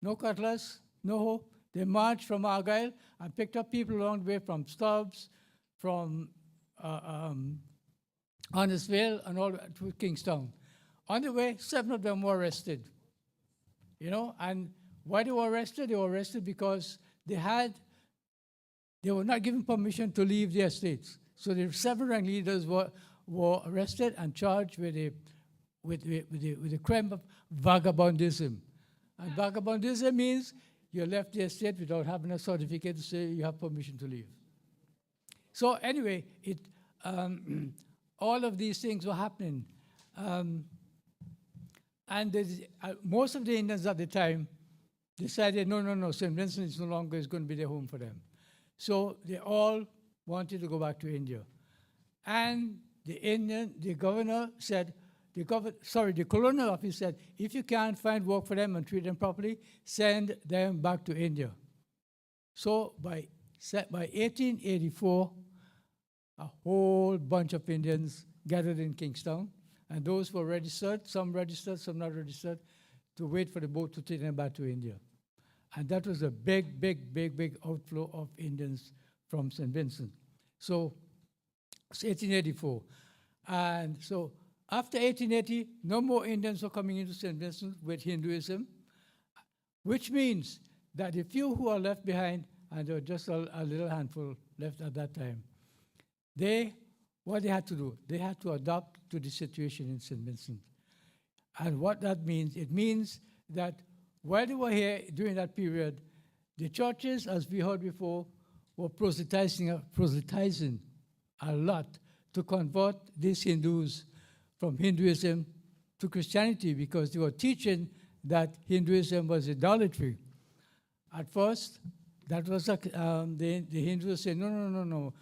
no cutlass, no hoe. They marched from Argyle and picked up people along the way from Stubbs, from Honnestville, and all to Kingstown. On the way, 7 of them were arrested. And why they were arrested? They were arrested because they were not given permission to leave the estates. So the 7 rank leaders were arrested and charged with the crime of vagabondism. And vagabondism means you left the estate without having a certificate to say you have permission to leave. So anyway, all of these things were happening. And most of the Indians at the time decided, no, St. Vincent is no longer going to be their home for them. So they all wanted to go back to India. And the governor said, the colonial office said, if you can't find work for them and treat them properly, send them back to India. So by 1884, a whole bunch of Indians gathered in Kingstown, and those were registered, some not registered, to wait for the boat to take them back to India. And that was a big outflow of Indians from St. Vincent. So it's 1884. And so after 1880, no more Indians were coming into St. Vincent with Hinduism, which means that the few who are left behind, and there were just a little handful left at that time, what they had to do, they had to adapt to the situation in St. Vincent. And what that means, it means that while they were here during that period, the churches, as we heard before, were proselytizing a lot to convert these Hindus from Hinduism to Christianity, because they were teaching that Hinduism was idolatry. At first, that was the Hindus said, no.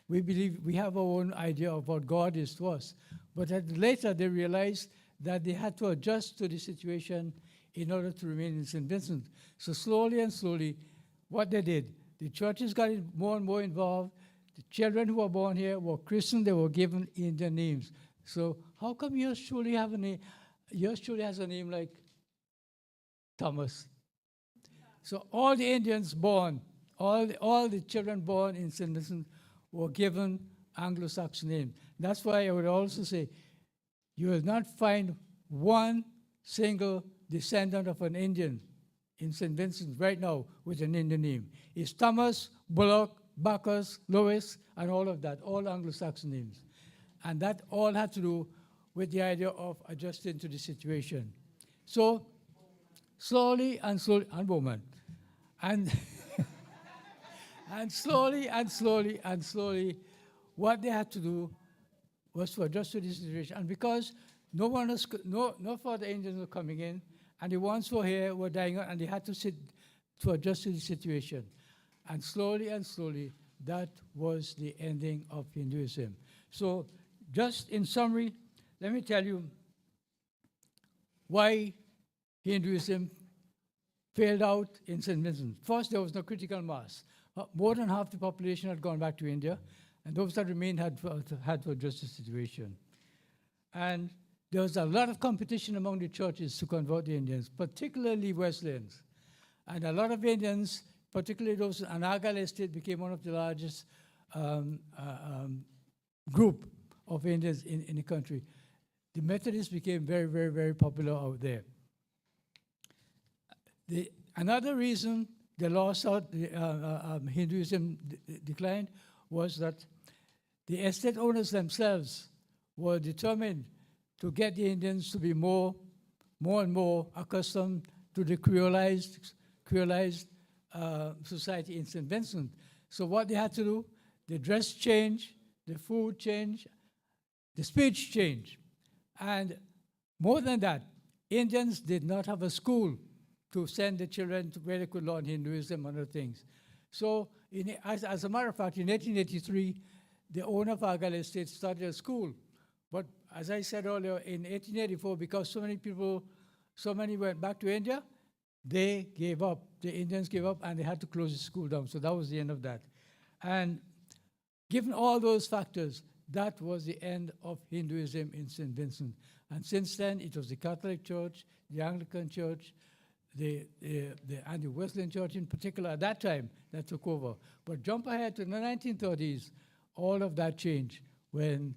We believe we have our own idea of what God is to us. But later they realized that they had to adjust to the situation in order to remain in St. Vincent. So slowly and slowly, what they did, the churches got more and more involved. The children who were born here were Christian, they were given Indian names. So how come yours surely have a name? Yours surely has a name like Thomas. So all the Indians born, all the children born in St. Vincent were given Anglo-Saxon names. That's why I would also say, you will not find one single descendant of an Indian in St. Vincent right now with an Indian name. It's Thomas, Bullock, Bacchus, Lewis, and all of that, all Anglo-Saxon names. And that all had to do with the idea of adjusting to the situation. So slowly and slowly, and woman, and and slowly and slowly and slowly, what they had to do was to adjust to the situation. And because no one else, no further Indians were coming in, and the ones who were here were dying out, and they had to sit to adjust to the situation. And slowly, that was the ending of Hinduism. So just in summary, let me tell you why Hinduism failed out in St. Vincent. First, there was no critical mass. More than half the population had gone back to India, and those that remained had to adjust the situation. And there was a lot of competition among the churches to convert the Indians, particularly Wesleyans. And a lot of Indians, particularly those in Anagal Estate, became one of the largest group of Indians in the country. The Methodists became very, very, very popular out there. Another reason the loss out, Hinduism declined was that the estate owners themselves were determined to get the Indians to be more and more accustomed to the creolized society in St. Vincent. So what they had to do, the dress change, the food change, the speech change. And more than that, Indians did not have a school to send the children to where they could learn Hinduism and other things. So as a matter of fact, in 1883, the owner of Argyle Estate started a school. But as I said earlier, in 1884, because so many went back to India, they gave up. The Indians gave up, and they had to close the school down. So that was the end of that. And given all those factors, that was the end of Hinduism in St. Vincent. And since then, it was the Catholic Church, the Anglican Church, and the Wesleyan Church in particular at that time that took over. But jump ahead to the 1930s, all of that changed when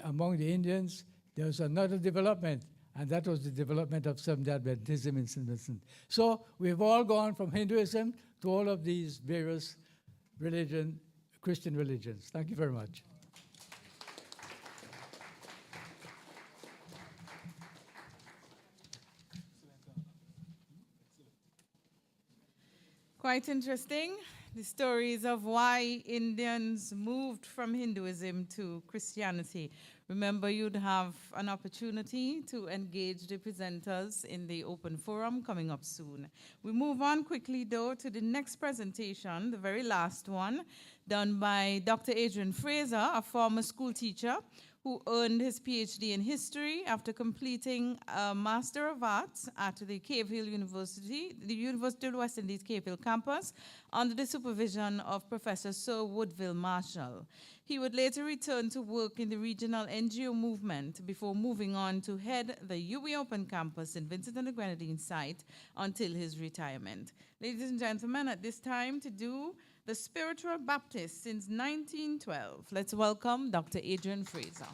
among the Indians, there was another development, and that was the development of Seventh-day Adventism in St. Vincent. So we've all gone from Hinduism to all of these various Christian religions. Thank you very much. Quite interesting, the stories of why Indians moved from Hinduism to Christianity. Remember, you'd have an opportunity to engage the presenters in the open forum coming up soon. We move on quickly, though, to the next presentation, the very last one, done by Dr. Adrian Fraser, a former school teacher who earned his PhD in history after completing a Master of Arts at the Cave Hill University, the University of the West Indies Cave Hill campus, under the supervision of Professor Sir Woodville Marshall. He would later return to work in the regional NGO movement before moving on to head the UWI Open Campus in Vincent and the Grenadines site until his retirement. Ladies and gentlemen, at this time to do the Spiritual Baptist since 1912. Let's welcome Dr. Adrian Fraser.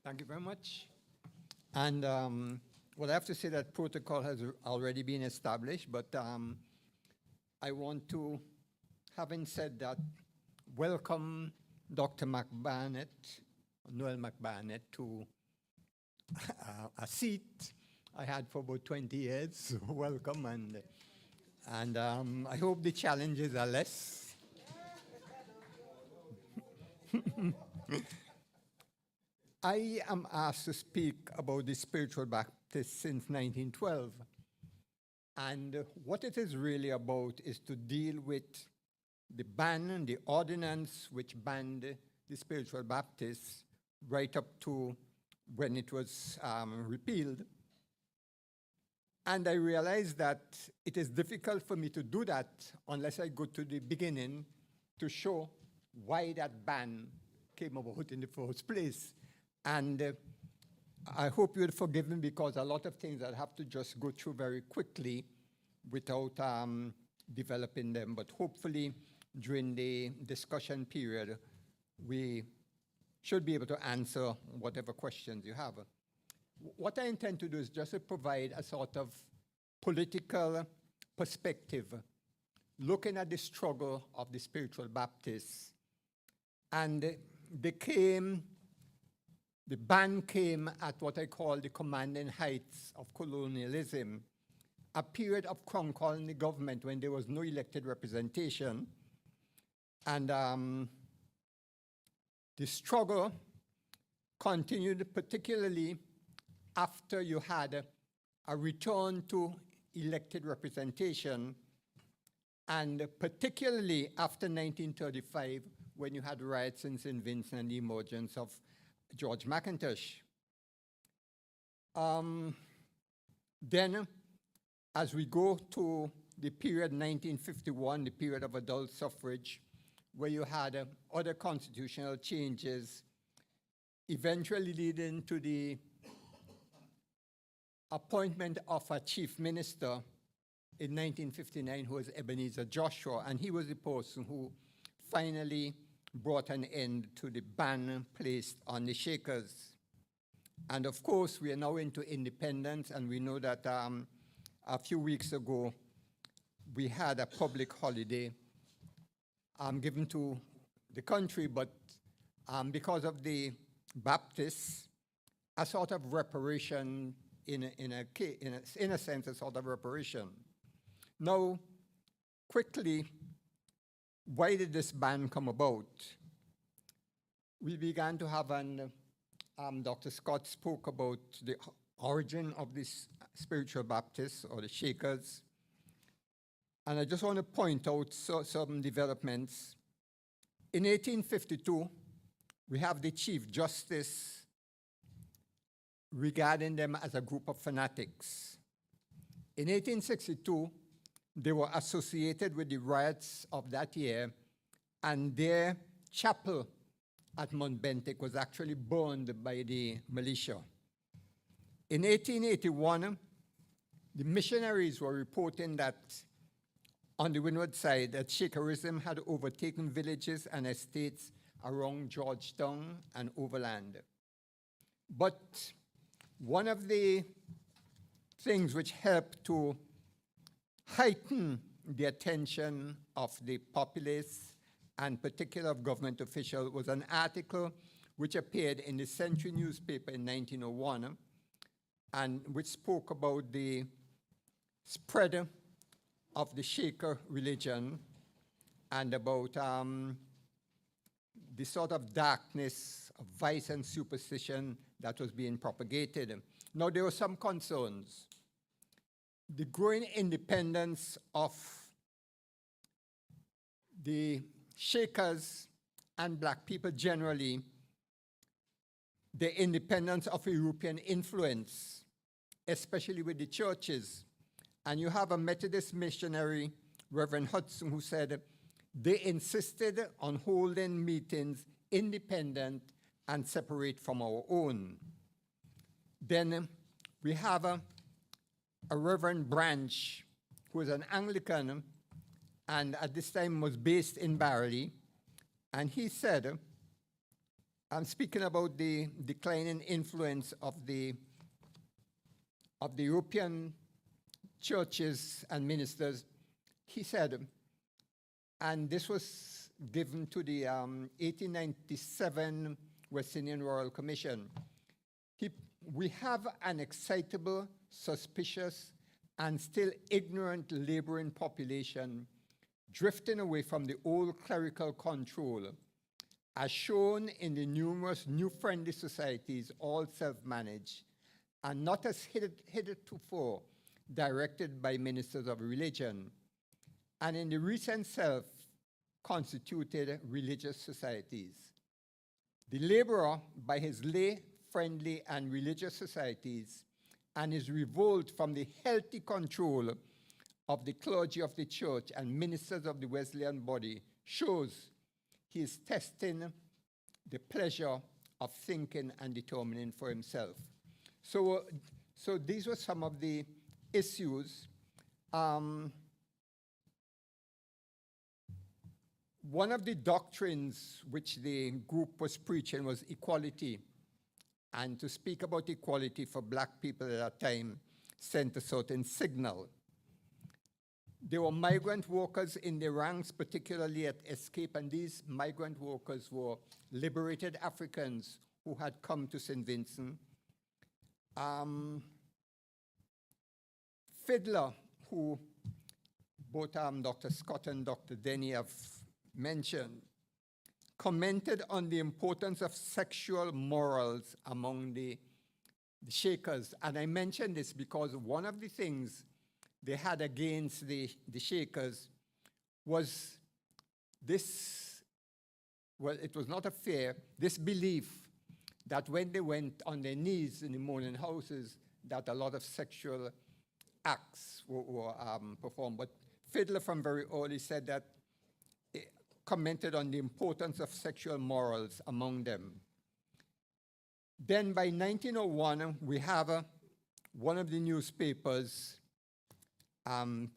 Thank you very much. And well, I have to say that protocol has already been established, but I want to, having said that, welcome Dr. McBarnett, Noel McBarnett, to a seat I had for about 20 years. So welcome, and I hope the challenges are less. I am asked to speak about the Spiritual Baptist since 1912. And what it is really about is to deal with the ban, the ordinance which banned the Spiritual Baptists right up to when it was repealed. And I realized that it is difficult for me to do that unless I go to the beginning to show why that ban came about in the first place. And I hope you'll forgive me because a lot of things I'll have to just go through very quickly without developing them. But hopefully during the discussion period, we should be able to answer whatever questions you have. What I intend to do is just to provide a sort of political perspective looking at the struggle of the spiritual Baptists. And the band came at what I call the commanding heights of colonialism, a period of crown colony government when there was no elected representation. And the struggle continued, particularly after you had a return to elected representation, and particularly after 1935, when you had riots in St. Vincent and the emergence of George McIntosh. Then, as we go to the period 1951, the period of adult suffrage, where you had other constitutional changes, eventually leading to the appointment of a chief minister in 1959, who was Ebenezer Joshua, and he was the person who finally brought an end to the ban placed on the Shakers. And of course, we are now into independence, and we know that a few weeks ago, we had a public holiday given to the country, but because of the Baptists, a sort of reparation, in a sense, a sort of reparation. Now, quickly, why did this ban come about? We began to have Dr. Scott spoke about the origin of this spiritual Baptists, or the Shakers. And I just want to point out some developments. In 1852, we have the Chief Justice regarding them as a group of fanatics. In 1862, they were associated with the riots of that year, and their chapel at Mount Bentic was actually burned by the militia. In 1881, the missionaries were reporting that on the windward side, that Shakerism had overtaken villages and estates around Georgetown and overland. But one of the things which helped to heighten the attention of the populace and particular of government officials was an article which appeared in the Century newspaper in 1901, and which spoke about the spread of the Shaker religion and about the sort of darkness of vice and superstition that was being propagated. Now, there were some concerns. The growing independence of the Shakers and black people generally, the independence of European influence, especially with the churches. And you have a Methodist missionary, Reverend Hudson, who said they insisted on holding meetings independent and separate from our own. Then we have a Reverend Branch, who is an Anglican, and at this time was based in Barley, and he said, I'm speaking about the declining influence of the European churches and ministers. He said, and this was given to the 1897 West Indian Royal Commission, we have an excitable, suspicious, and still ignorant laboring population drifting away from the old clerical control, as shown in the numerous new friendly societies, all self-managed, and not as hitherto directed by ministers of religion, and in the recent self-constituted religious societies. The laborer, by his lay, friendly, and religious societies, and his revolt from the healthy control of the clergy of the church and ministers of the Wesleyan body, shows he is testing the pleasure of thinking and determining for himself. So these were some of the issues. One of the doctrines which the group was preaching was equality. And to speak about equality for black people at that time sent a certain signal. there were migrant workers in the ranks, particularly at Escape, and these migrant workers were liberated Africans who had come to St. Vincent. Fiddler, who both Dr. Scott and Dr. Denny have mentioned, commented on the importance of sexual morals among the Shakers. And I mention this because one of the things they had against the Shakers was this, well, it was not a fear, this belief that when they went on their knees in the mourning houses, that a lot of sexual acts were performed. But Fiddler from very early said that, commented on the importance of sexual morals among them. Then by 1901, we have one of the newspapers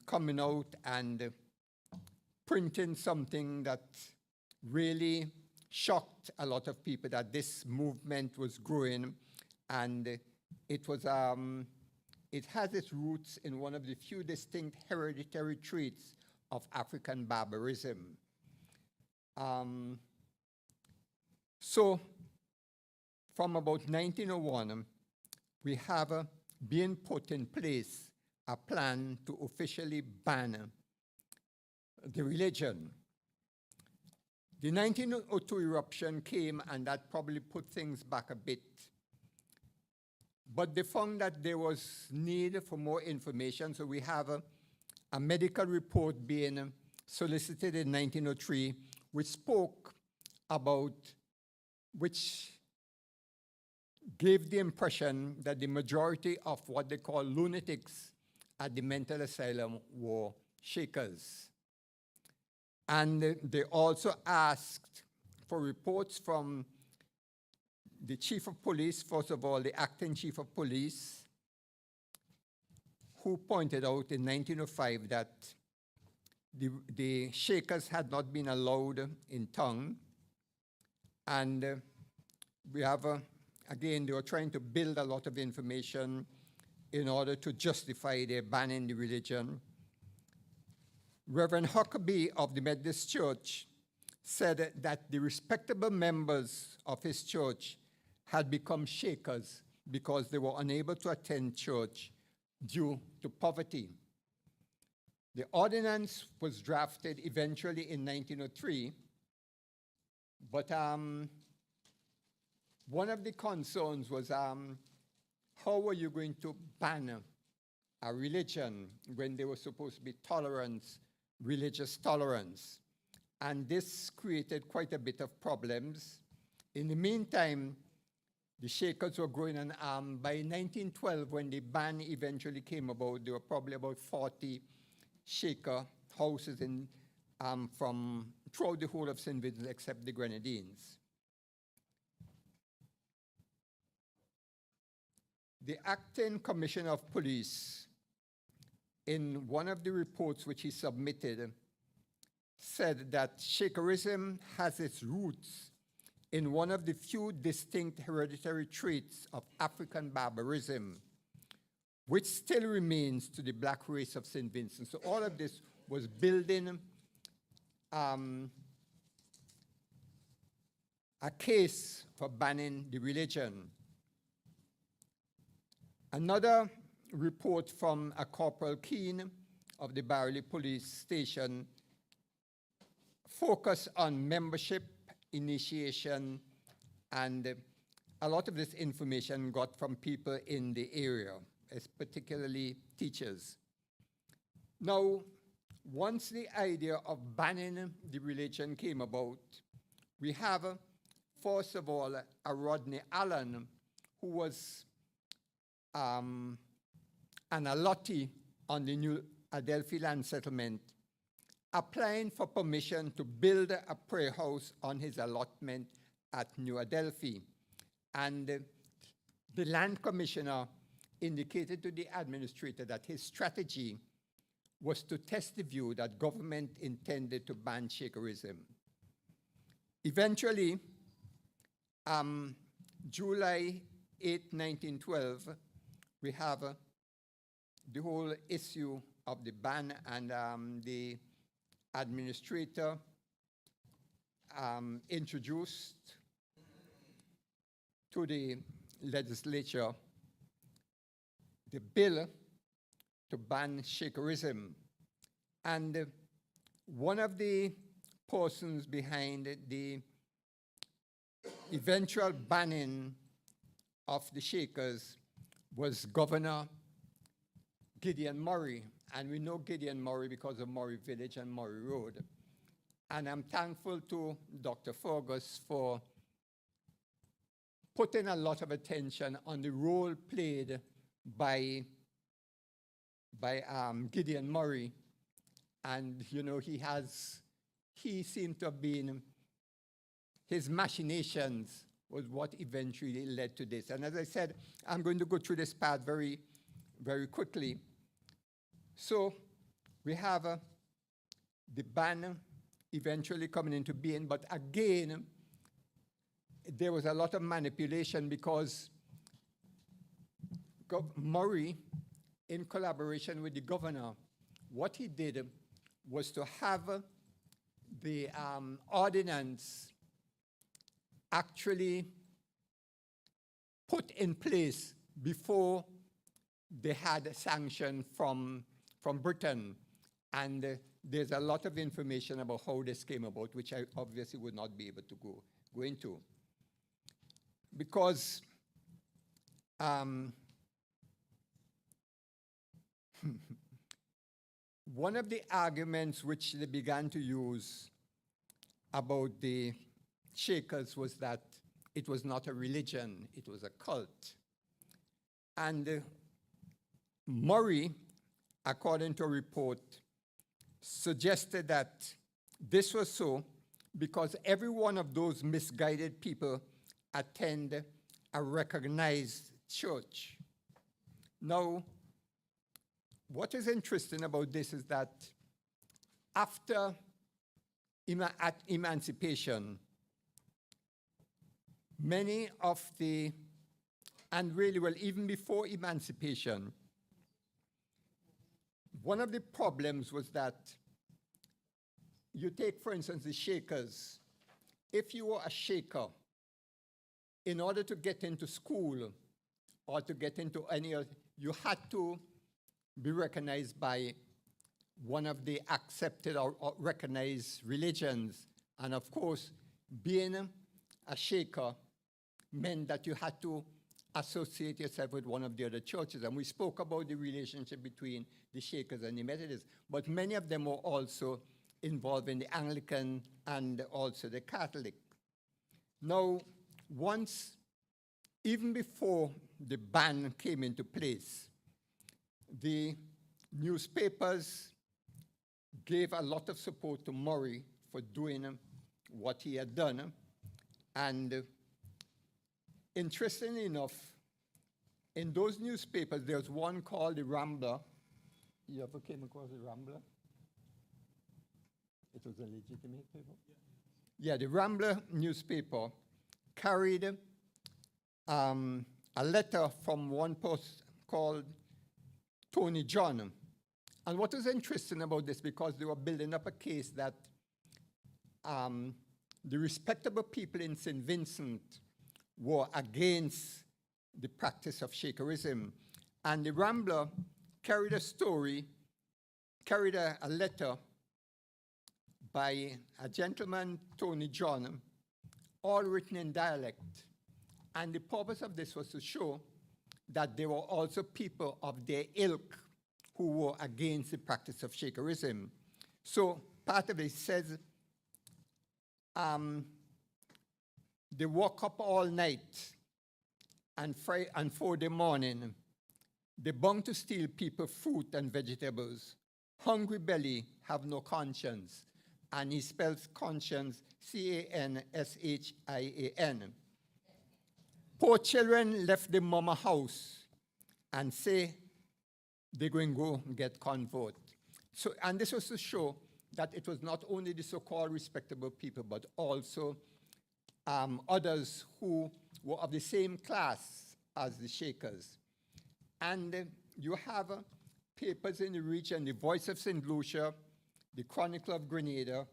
coming out and printing something that really shocked a lot of people, that this movement was growing, and it was it has its roots in one of the few distinct hereditary traits of African barbarism. So from about 1901, we have being put in place a plan to officially ban the religion. The 1902 eruption came, and that probably put things back a bit. But they found that there was need for more information, so we have a medical report being solicited in 1903, which spoke about, which gave the impression that the majority of what they call lunatics at the mental asylum were Shakers. And they also asked for reports from the chief of police, first of all, the acting chief of police, who pointed out in 1905 that the Shakers had not been allowed in town. And we have, again, they were trying to build a lot of information in order to justify their banning the religion. Reverend Huckabee of the Methodist Church said that the respectable members of his church had become Shakers because they were unable to attend church due to poverty. The ordinance was drafted eventually in 1903, but one of the concerns was how were you going to ban a religion when there was supposed to be tolerance, religious tolerance? And this created quite a bit of problems. In the meantime, the Shakers were growing, and by 1912, when the ban eventually came about, there were probably about 40 Shaker houses in, from throughout the whole of St. Vincent except the Grenadines. The acting commissioner of police, in one of the reports which he submitted, said that Shakerism has its roots in one of the few distinct hereditary traits of African barbarism, which still remains to the black race of St. Vincent. So all of this was building a case for banning the religion. Another report from a Corporal Keane of the Barley Police Station focused on membership, initiation, and a lot of this information got from people in the area, as particularly teachers. Now, once the idea of banning the religion came about, we have, first of all, a Rodney Allen, who was an allottee on the New Adelphi land settlement, applying for permission to build a prayer house on his allotment at New Adelphi. And the land commissioner indicated to the administrator that his strategy was to test the view that government intended to ban Shakerism. Eventually, July 8, 1912, we have the whole issue of the ban, and the administrator introduced to the legislature the bill to ban Shakerism. And one of the persons behind the eventual banning of the Shakers was Governor Gideon Murray. And we know Gideon Murray because of Murray Village and Murray Road. And I'm thankful to Dr. Fergus for putting a lot of attention on the role played by Gideon Murray. And, you know, he seemed to have been, his machinations was what eventually led to this. And as I said, I'm going to go through this path very, very quickly. So we have the ban eventually coming into being, but again, there was a lot of manipulation because Murray, in collaboration with the governor, what he did was to have the ordinance actually put in place before they had a sanction from Britain. And there's a lot of information about how this came about, which I obviously would not be able to go into. Because one of the arguments which they began to use about the Shakers was that it was not a religion, it was a cult. And Murray, according to a report, suggested that this was so because every one of those misguided people attend a recognized church. Now, what is interesting about this is that after emancipation, many of the, and really, well, even before emancipation, one of the problems was that you take, for instance, the Shakers. If you were a Shaker, in order to get into school or to get into any other, you had to be recognized by one of the accepted or recognized religions. And of course, being a Shaker meant that you had to associate yourself with one of the other churches. And we spoke about the relationship between the Shakers and the Methodists, but many of them were also involved in the Anglican and also the Catholic. Now, once, even before the ban came into place, the newspapers gave a lot of support to Murray for doing what he had done. And interestingly enough, in those newspapers, there's one called the Rambler. You ever came across the Rambler? It was a legitimate paper? Yeah, the Rambler newspaper carried a letter from one person called Tony John. And what is interesting about this, because they were building up a case that the respectable people in St. Vincent were against the practice of Shakerism. And the Rambler carried a story, carried a letter by a gentleman, Tony John, all written in dialect. And the purpose of this was to show that there were also people of their ilk who were against the practice of Shakerism. So part of it says, they woke up all night and 4 the morning, they bound to steal people fruit and vegetables. Hungry belly have no conscience. And he spells conscience, C-A-N-S-H-I-A-N. Poor children left the mama house and say they're going to go get convert. So, and this was to show that it was not only the so-called respectable people, but also others who were of the same class as the Shakers. And you have papers in the region, the Voice of St. Lucia, the Chronicle of Grenada,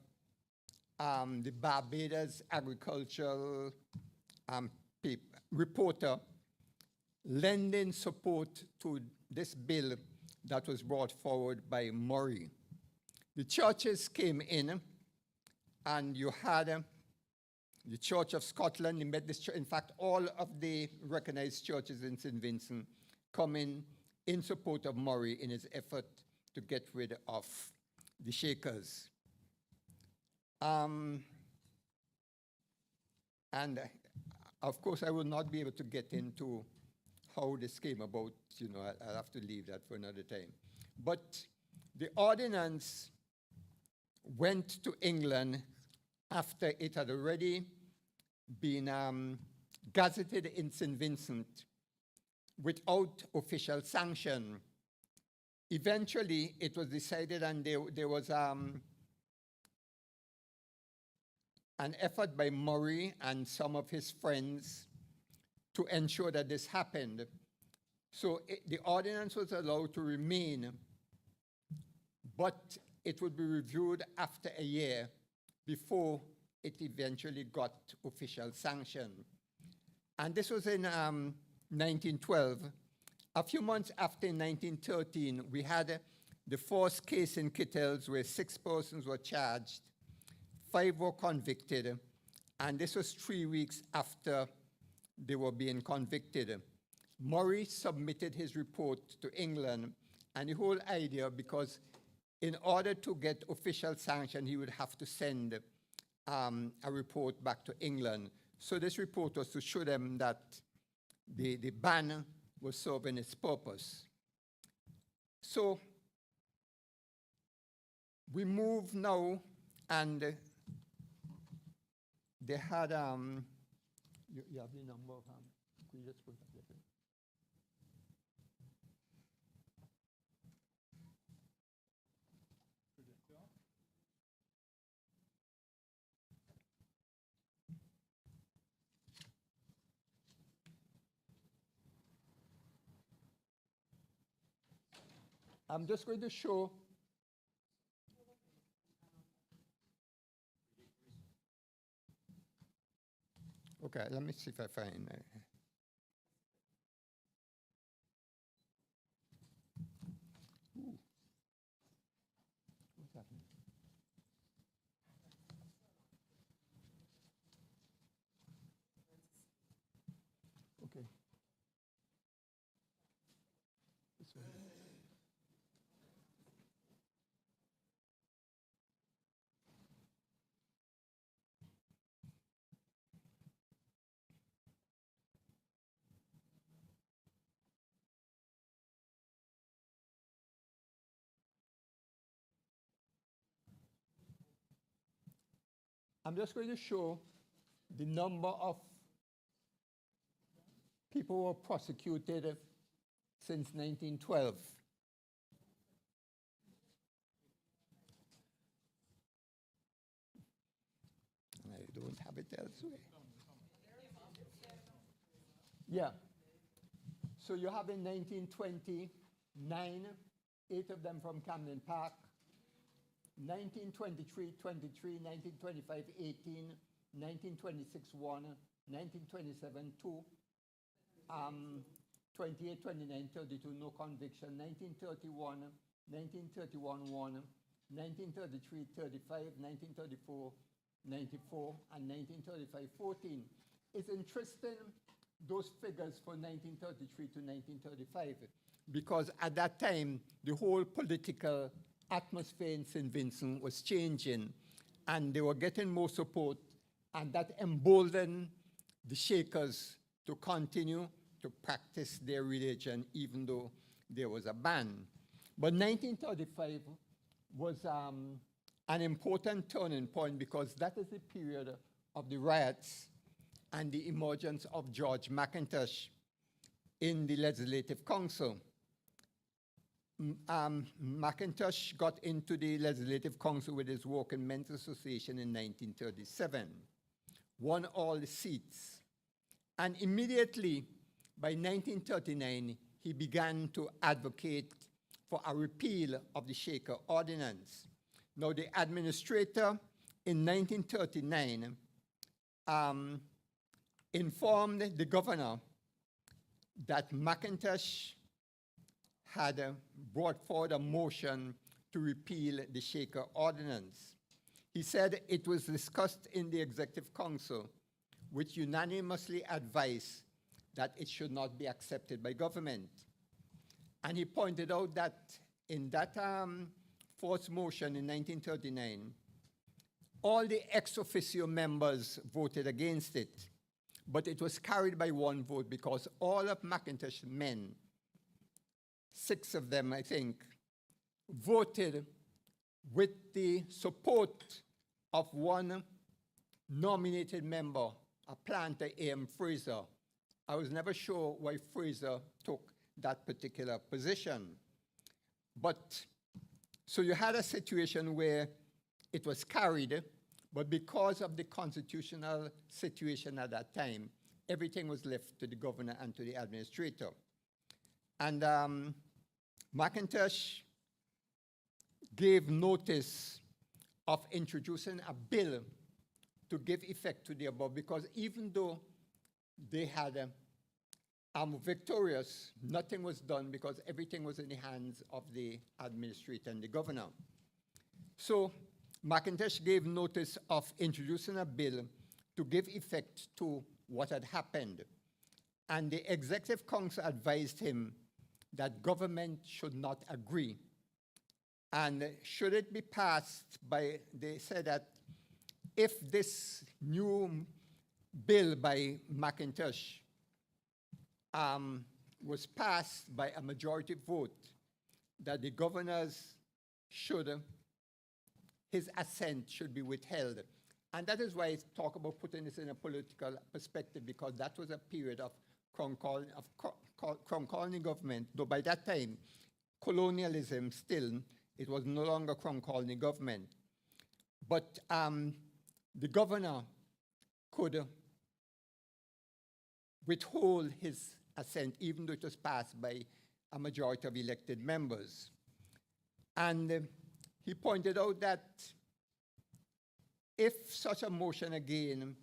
the Barbados Agricultural Reporter, lending support to this bill that was brought forward by Murray. The churches came in, and you had the Church of Scotland, the Methodist Church, in fact, all of the recognized churches in St. Vincent coming in support of Murray in his effort to get rid of the Shakers. And of course, I will not be able to get into how this came about. I'll have to leave that for another time. But the ordinance went to England after it had already been gazetted in St. Vincent without official sanction. Eventually, it was decided, and there was an effort by Murray and some of his friends to ensure that this happened. So the ordinance was allowed to remain, but it would be reviewed after a year before it eventually got official sanction. And this was in 1912. A few months after, in 1913, we had the first case in Kittels where 6 persons were charged, 5 were convicted, and this was 3 weeks after they were being convicted. Murray submitted his report to England, and the whole idea, because in order to get official sanction, he would have to send a report back to England. So this report was to show them that the ban was serving its purpose. So we move now, and they had, you have the number of, could you just put that there? I'm just going to show okay, let me see if I find what's happening? Okay. This one. I'm just going to show the number of people who were prosecuted since 1912. I don't have it elsewhere. Yeah. So you have in 1929, 8 of them from Camden Park. 1923, 23, 1925, 18, 1926, 1, 1927, 2, 28, 29, 32, no conviction, 1931, 1931, 1, 1933, 35, 1934, 94, and 1935, 14. It's interesting, those figures for 1933 to 1935, because at that time, the whole political atmosphere in St. Vincent was changing, and they were getting more support, and that emboldened the Shakers to continue to practice their religion even though there was a ban. But 1935 was an important turning point, because that is the period of the riots and the emergence of George McIntosh in the Legislative Council. McIntosh got into the Legislative Council with his work in Men's Association in 1937, won all the seats, and immediately by 1939 he began to advocate for a repeal of the Shaker Ordinance. Now, the administrator in 1939 informed the governor that McIntosh had brought forward a motion to repeal the Shaker Ordinance. He said it was discussed in the Executive Council, which unanimously advised that it should not be accepted by government. And he pointed out that in that fourth motion in 1939, all the ex officio members voted against it, but it was carried by one vote because all of McIntosh's men, 6 of them, I think, voted with the support of one nominated member, a planter, A.M. Fraser. I was never sure why Fraser took that particular position. But, so you had a situation where it was carried, but because of the constitutional situation at that time, everything was left to the governor and to the administrator. And McIntosh gave notice of introducing a bill to give effect to the above, because even though they had victorious, nothing was done because everything was in the hands of the administrator and the governor. So McIntosh gave notice of introducing a bill to give effect to what had happened. And the Executive Council advised him that government should not agree. And should it be passed by, they said that if this new bill by McIntosh was passed by a majority vote, that the governors should, his assent should be withheld. And that is why I talk about putting this in a political perspective, because that was a period of crown colony government, though by that time, colonialism still, it was no longer crown colony government. But the governor could withhold his assent, even though it was passed by a majority of elected members. And he pointed out that if such a motion again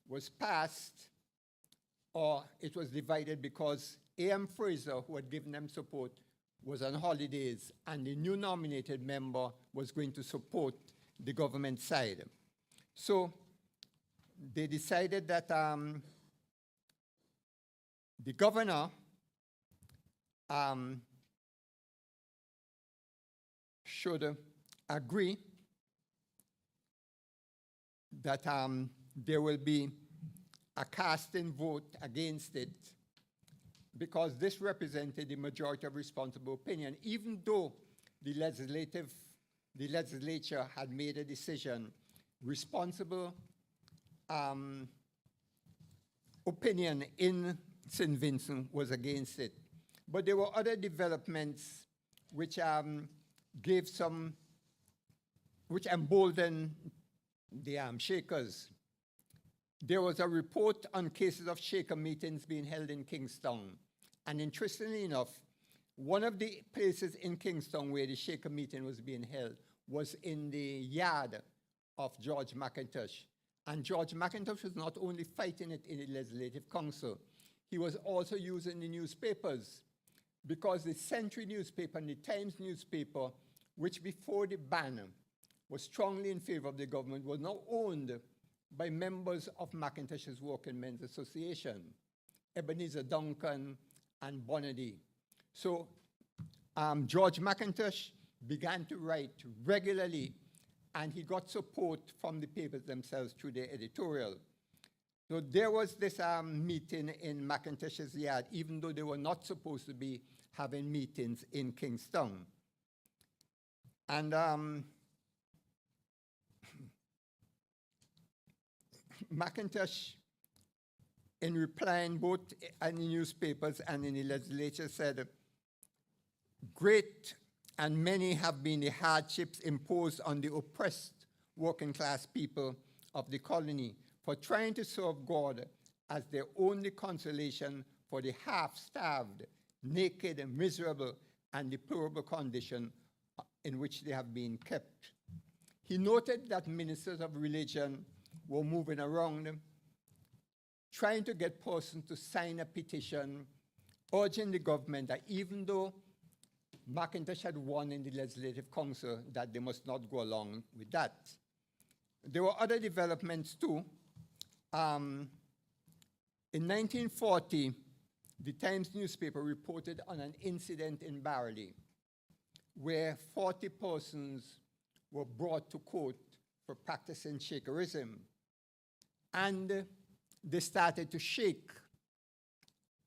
was passed, or it was divided because A.M. Fraser, who had given them support, was on holidays, and the new nominated member was going to support the government side. So they decided that the governor should agree that there will be a casting vote against it, because this represented the majority of responsible opinion, even though the legislature had made a decision. Responsible opinion in St. Vincent was against it. But there were other developments which gave some, which emboldened the Shakers. There was a report on cases of Shaker meetings being held in Kingstown. And interestingly enough, one of the places in Kingstown where the Shaker meeting was being held was in the yard of George McIntosh. And George McIntosh was not only fighting it in the Legislative Council, he was also using the newspapers, because the Century newspaper and the Times newspaper, which before the ban was strongly in favor of the government, was now owned by members of McIntosh's Working Men's Association, Ebenezer Duncan and Bonady. So George McIntosh began to write regularly, and he got support from the papers themselves through their editorial. So there was this meeting in McIntosh's yard, even though they were not supposed to be having meetings in Kingstown. And McIntosh, in replying both in the newspapers and in the legislature, said, "Great and many have been the hardships imposed on the oppressed working class people of the colony for trying to serve God as their only consolation for the half-starved, naked, miserable, and deplorable condition in which they have been kept. He noted that ministers of religion were moving around trying to get persons to sign a petition urging the government that even though McIntosh had won in the Legislative Council, that they must not go along with that. There were other developments too. In 1940, the Times newspaper reported on an incident in Barley where 40 persons were brought to court for practicing Shakerism. And they started to shake.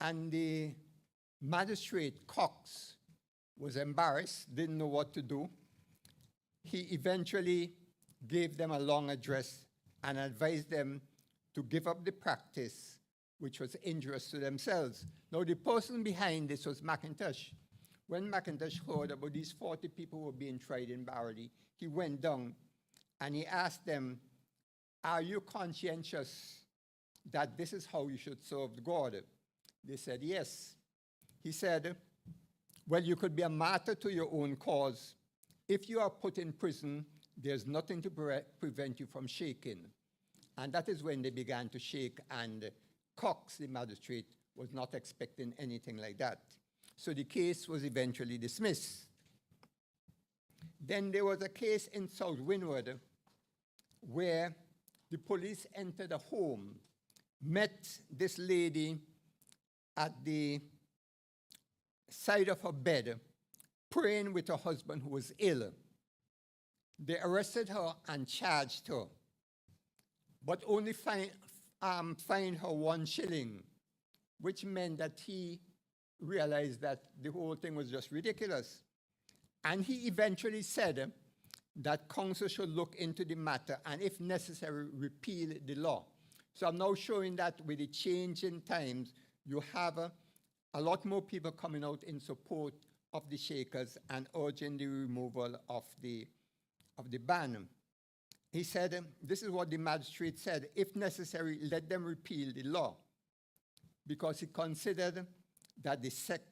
And the magistrate, Cox, was embarrassed, didn't know what to do. He eventually gave them a long address and advised them to give up the practice, which was injurious to themselves. Now, the person behind this was McIntosh. When McIntosh heard about these 40 people who were being tried in Barley, he went down and he asked them, are you conscientious that this is how you should serve God? They said, yes. He said, well, you could be a martyr to your own cause. If you are put in prison, there's nothing to prevent you from shaking. And that is when they began to shake, and Cox, the magistrate, was not expecting anything like that. So the case was eventually dismissed. Then there was a case in South Windward where the police entered a home, met this lady at the side of her bed, praying with her husband who was ill. They arrested her and charged her, but only fined her 1 shilling, which meant that he realized that the whole thing was just ridiculous. And he eventually said that council should look into the matter and, if necessary, repeal the law. So I'm now showing that with the change in times, you have a lot more people coming out in support of the Shakers and urging the removal of the ban. He said, this is what the magistrate said, if necessary, let them repeal the law, because he considered that the sect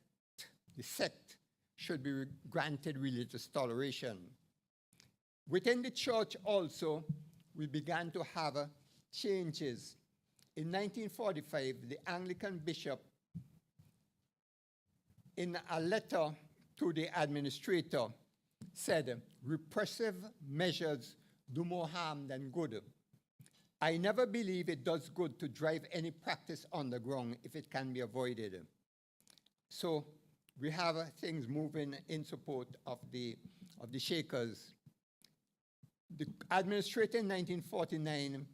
should be granted religious toleration. Within the church also, we began to have changes. In 1945, the Anglican bishop, in a letter to the administrator, said, repressive measures do more harm than good. I never believe it does good to drive any practice underground if it can be avoided. So we have things moving in support of the Shakers. The administrator in 1949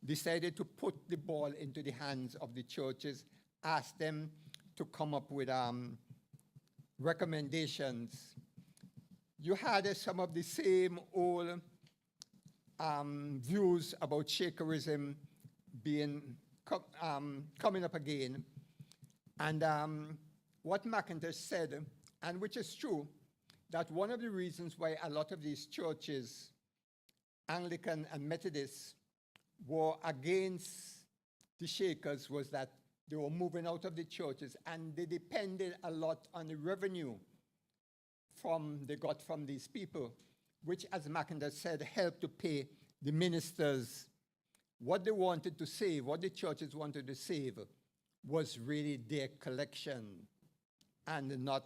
decided to put the ball into the hands of the churches, asked them to come up with recommendations. You had some of the same old views about Shakerism coming up again. And what McIntosh said, and which is true, that one of the reasons why a lot of these churches, Anglican and Methodist, were against the Shakers was that they were moving out of the churches and they depended a lot on the revenue they got from these people, which, as McIntosh said, helped to pay the ministers. What they wanted to save, what the churches wanted to save, was really their collection and not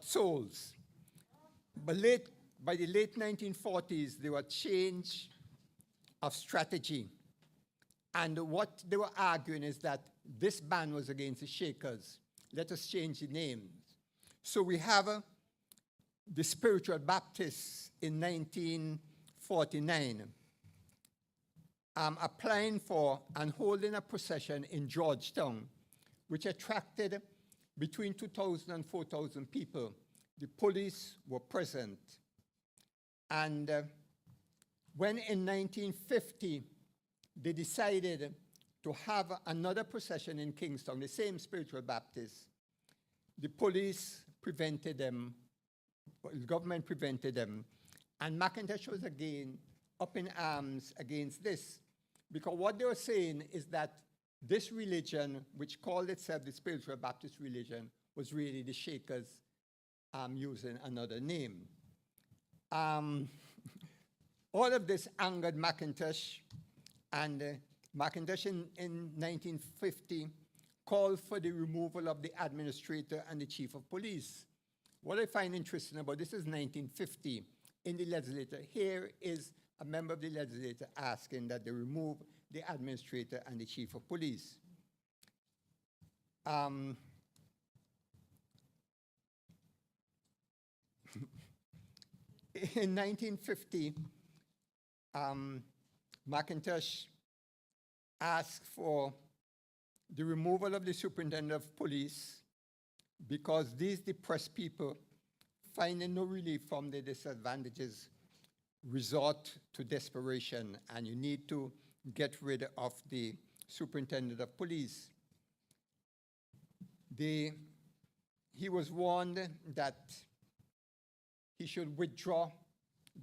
souls. But by the late 1940s, there was a change of strategy. And what they were arguing is that this ban was against the Shakers. Let us change the names. So we have the Spiritual Baptists in 1949 applying for and holding a procession in Georgetown, which attracted between 2,000 and 4,000 people. The police were present. And when in 1950, they decided to have another procession in Kingston, the same Spiritual Baptists, the police prevented them, the government prevented them, and McIntosh was again up in arms against this, because what they were saying is that this religion, which called itself the Spiritual Baptist religion, was really the Shakers' using another name. All of this angered McIntosh, and McIntosh in 1950 called for the removal of the administrator and the chief of police. What I find interesting about this is 1950 in the legislature. Here is a member of the legislature asking that they remove the administrator and the chief of police. In 1950, McIntosh asked for the removal of the superintendent of police because these depressed people, finding no relief from their disadvantages, resort to desperation, and you need to get rid of the superintendent of police. He was warned that he should withdraw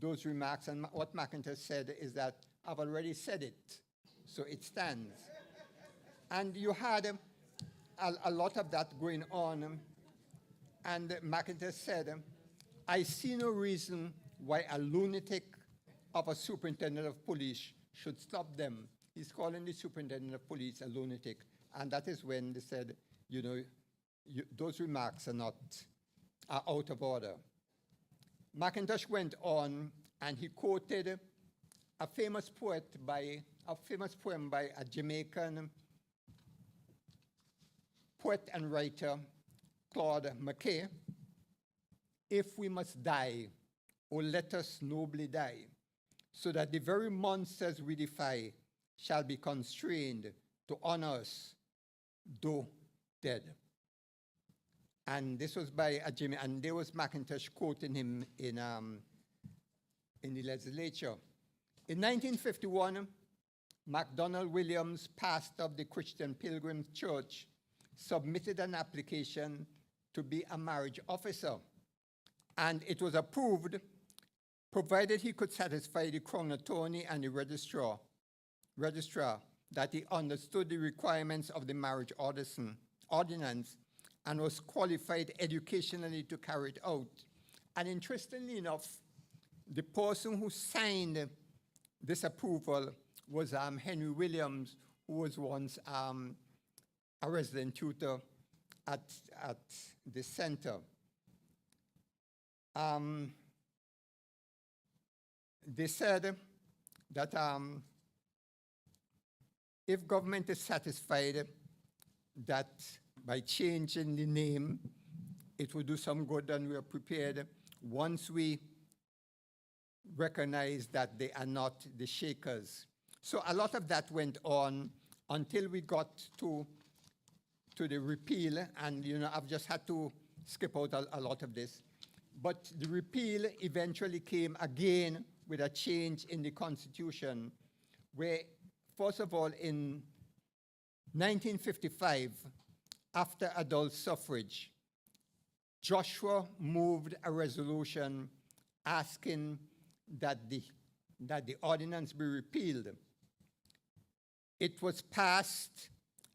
those remarks, and what McIntosh said is that I've already said it, so it stands. And you had a lot of that going on, and McIntosh said, I see no reason why a lunatic of a superintendent of police should stop them. He's calling the superintendent of police a lunatic, and that is when they said, you know, those remarks are out of order. McIntosh went on and he quoted a famous poem by a Jamaican poet and writer, Claude McKay. If we must die, oh let us nobly die, so that the very monsters we defy shall be constrained to honor us, though dead. And this was by a Jimmy, and there was McIntosh quoting him in the legislature. In 1951, MacDonald Williams, pastor of the Christian Pilgrim Church, submitted an application to be a marriage officer. And it was approved, provided he could satisfy the crown attorney and the registrar that he understood the requirements of the marriage ordinance and was qualified educationally to carry it out. And interestingly enough, the person who signed this approval was Henry Williams, who was once a resident tutor at the center. They said that if government is satisfied that by changing the name, it will do some good, and we are prepared once we recognize that they are not the Shakers. So a lot of that went on until we got to the repeal, and I've just had to skip out a lot of this. But the repeal eventually came again with a change in the Constitution, where, first of all, in 1955, after adult suffrage, Joshua moved a resolution asking that the ordinance be repealed. It was passed,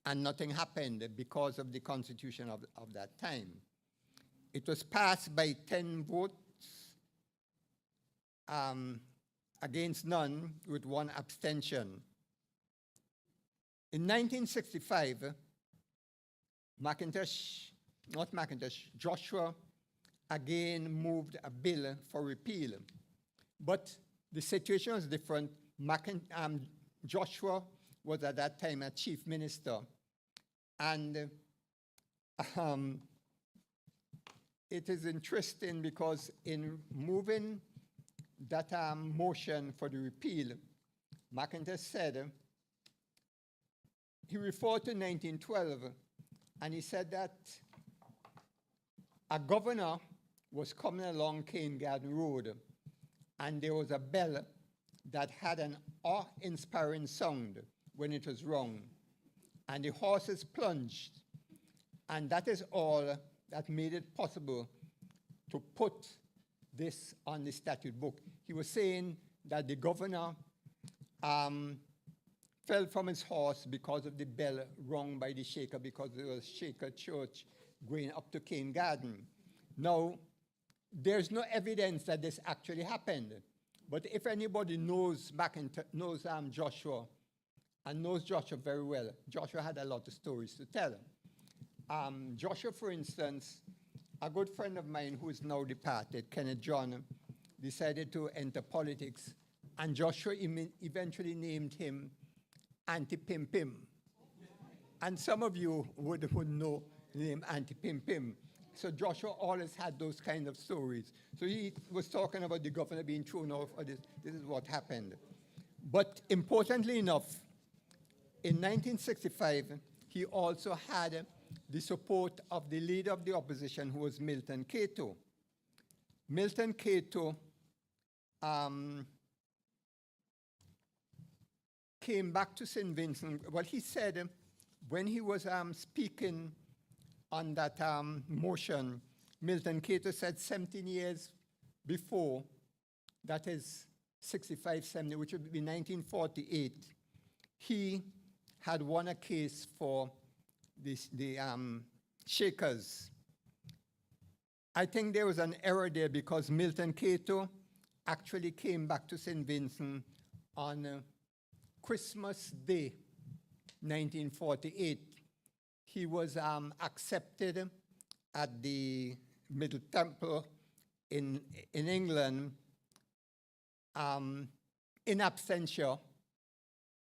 and nothing happened because of the Constitution of that time. It was passed by 10 votes against none, with 1 abstention. In 1965, Joshua again moved a bill for repeal. But the situation was different. Joshua was at that time a chief minister. And it is interesting because in moving that motion for the repeal, McIntosh said, he referred to 1912, and he said that a governor was coming along Cane Garden Road, and there was a bell that had an awe-inspiring sound when it was rung, and the horses plunged, and that is all that made it possible to put this on the statute book. He was saying that the governor fell from his horse because of the bell rung by the Shaker, because there was Shaker Church going up to Cane Garden. Now, there's no evidence that this actually happened. But if anybody knows Joshua, and knows Joshua very well, Joshua had a lot of stories to tell. Joshua, for instance, a good friend of mine who is now departed, Kenneth John, decided to enter politics, and Joshua eventually named him Anti-Pim Pim. And some of you would know the name Anti-Pim Pim. So Joshua always had those kind of stories. So he was talking about the governor being thrown off, or this is what happened. But importantly enough, in 1965, he also had the support of the leader of the opposition, who was Milton Cato. Milton Cato came back to St. Vincent. Well, he said when he was speaking on that motion, Milton Cato said 17 years before, that is 65, 70, which would be 1948, he had won a case for the Shakers. I think there was an error there because Milton Cato actually came back to St. Vincent on Christmas Day, 1948. He was accepted at the Middle Temple in England in absentia,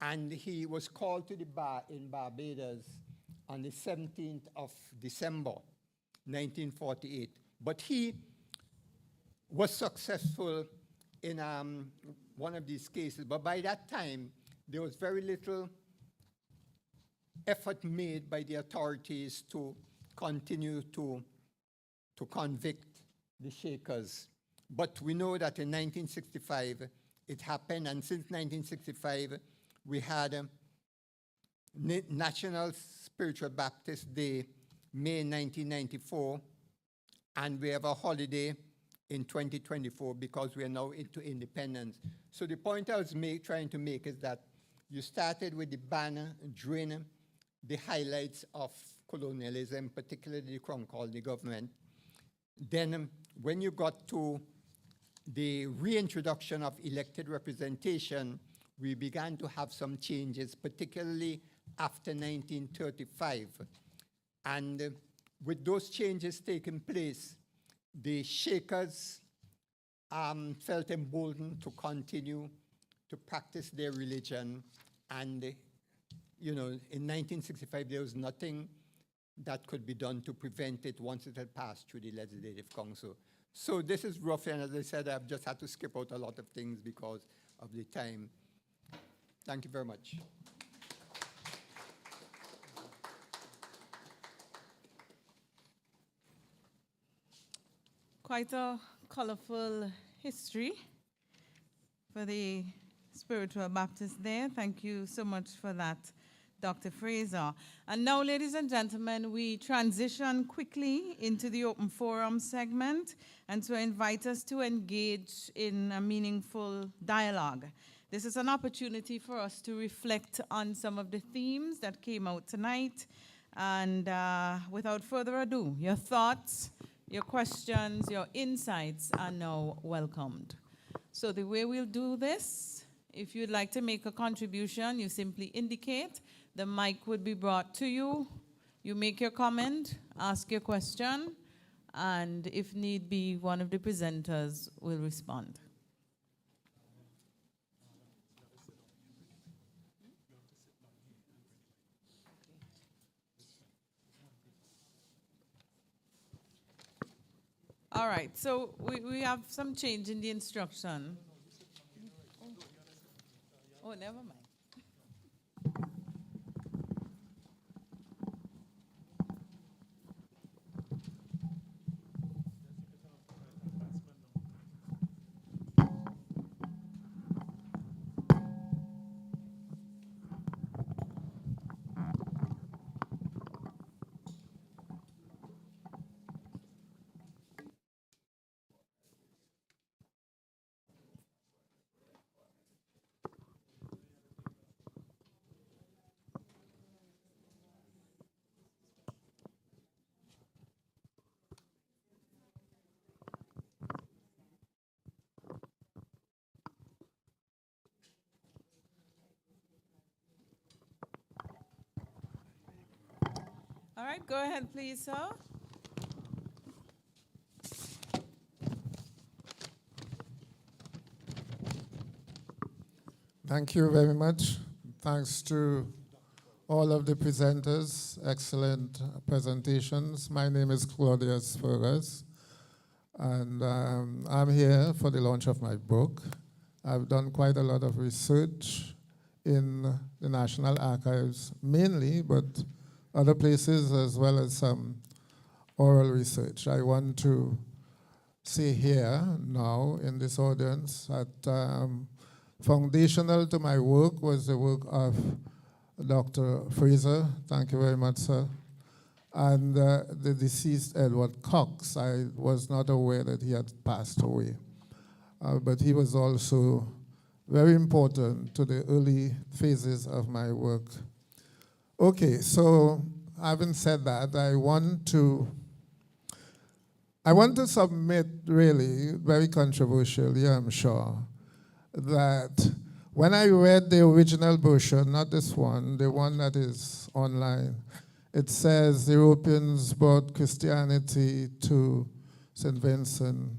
and he was called to the bar in Barbados on the 17th of December, 1948. But he was successful in one of these cases. But by that time, there was very little effort made by the authorities to continue to convict the Shakers. But we know that in 1965, it happened, and since 1965, we had National Spiritual Baptist Day, May 1994, and we have a holiday in 2024 because we are now into independence. So the point I was trying to make is that you started with the banner during the highlights of colonialism, particularly the Crown Colony government. Then when you got to the reintroduction of elected representation, we began to have some changes, particularly after 1935. And with those changes taking place, the Shakers felt emboldened to continue to practice their religion. And, in 1965, there was nothing that could be done to prevent it once it had passed through the Legislative Council. So this is roughly, and as I said, I've just had to skip out a lot of things because of the time. Thank you very much. Quite a colorful history for the Spiritual Baptist there. Thank you so much for that, Dr. Fraser. And now, ladies and gentlemen, we transition quickly into the open forum segment, and so I invite us to engage in a meaningful dialogue. This is an opportunity for us to reflect on some of the themes that came out tonight. And without further ado, your thoughts, your questions, your insights are now welcomed. So the way we'll do this, if you'd like to make a contribution, you simply indicate. The mic would be brought to you. You make your comment, ask your question, and if need be, one of the presenters will respond. All right, so we have some change in the instruction. Oh, never mind. All right, go ahead, please, sir. Thank you very much. Thanks to all of the presenters. Excellent presentations. My name is Claudius Fergus, and I'm here for the launch of my book. I've done quite a lot of research in the National Archives mainly, but other places as well as some oral research. I want to say here now in this audience that foundational to my work was the work of Dr. Fraser. Thank you very much, sir. And the deceased Edward Cox. I was not aware that he had passed away. But he was also very important to the early phases of my work. Okay, so having said that, I want to submit, really, very controversially, I'm sure, that when I read the original brochure, not this one, the one that is online, it says Europeans brought Christianity to St. Vincent.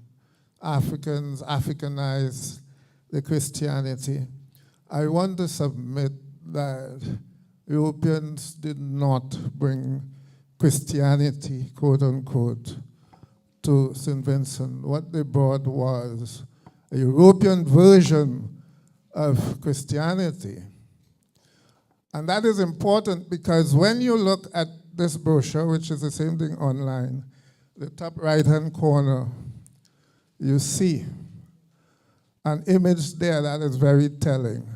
Africans Africanized the Christianity. I want to submit that Europeans did not bring Christianity, quote unquote, to St. Vincent. What they brought was a European version of Christianity. And that is important because when you look at this brochure, which is the same thing online, the top right-hand corner, you see an image there that is very telling.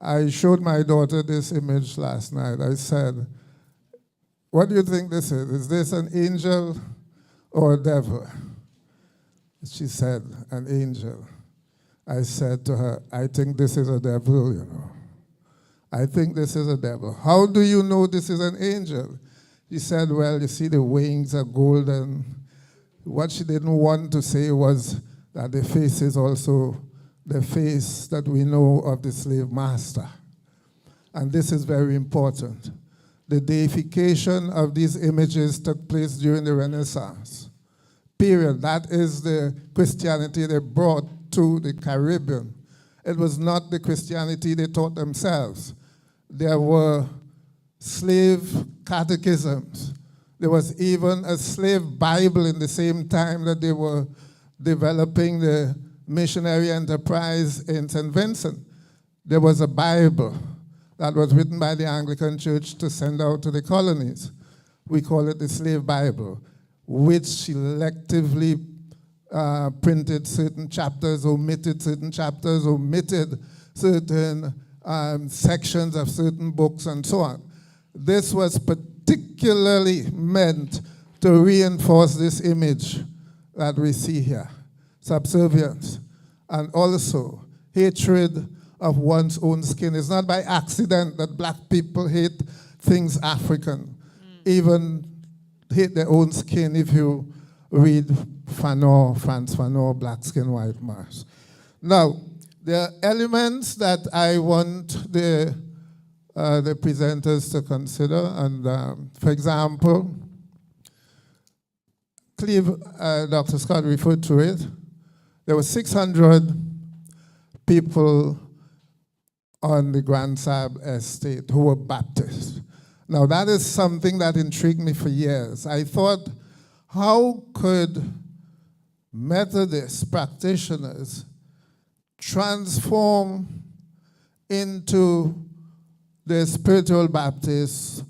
I showed my daughter this image last night. I said, what do you think this is? Is this an angel or a devil? She said, an angel. I said to her, I think this is a devil, you know. I think this is a devil. How do you know this is an angel? She said, well, you see the wings are golden. What she didn't want to say was that the face is also the face that we know of the slave master. And this is very important. The deification of these images took place during the Renaissance. Period. That is the Christianity they brought to the Caribbean. It was not the Christianity they taught themselves. There were slave catechisms. There was even a slave Bible in the same time that they were developing the missionary enterprise in St. Vincent. There was a Bible that was written by the Anglican Church to send out to the colonies. We call it the Slave Bible, which selectively printed certain chapters, omitted certain chapters, omitted certain sections of certain books, and so on. This was particularly meant to reinforce this image that we see here, subservience, and also hatred of one's own skin. It's not by accident that black people hate things African, even hate their own skin. If you read Fanon, Franz Fanon, Black Skin, White Mars. Now, there are elements that I want the presenters to consider, and for example, Dr. Scott referred to it. There were 600 people on the Grand Sab estate who were Baptists. Now that is something that intrigued me for years. I thought, how could Methodist practitioners transform into the spiritual Baptists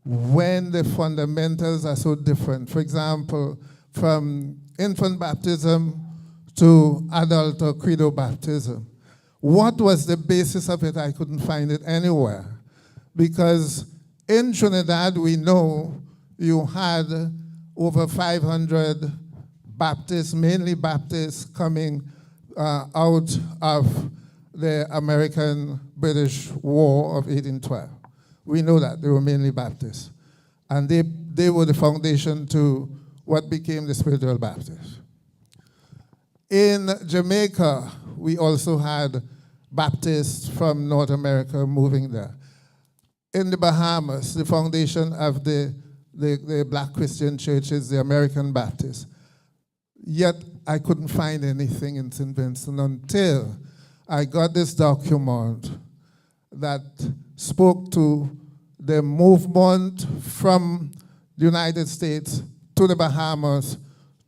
when the fundamentals are so different? For example, from infant baptism to adult or credo baptism. What was the basis of it? I couldn't find it anywhere. Because in Trinidad, we know you had over 500 Baptists, mainly Baptists, coming out of the American-British War of 1812. We know that. They were mainly Baptists. And they were the foundation to what became the spiritual Baptists. In Jamaica, we also had Baptists from North America moving there. in the Bahamas, the foundation of the Black Christian churches, the American Baptist. Yet I couldn't find anything in St. Vincent until I got this document that spoke to the movement from the United States to the Bahamas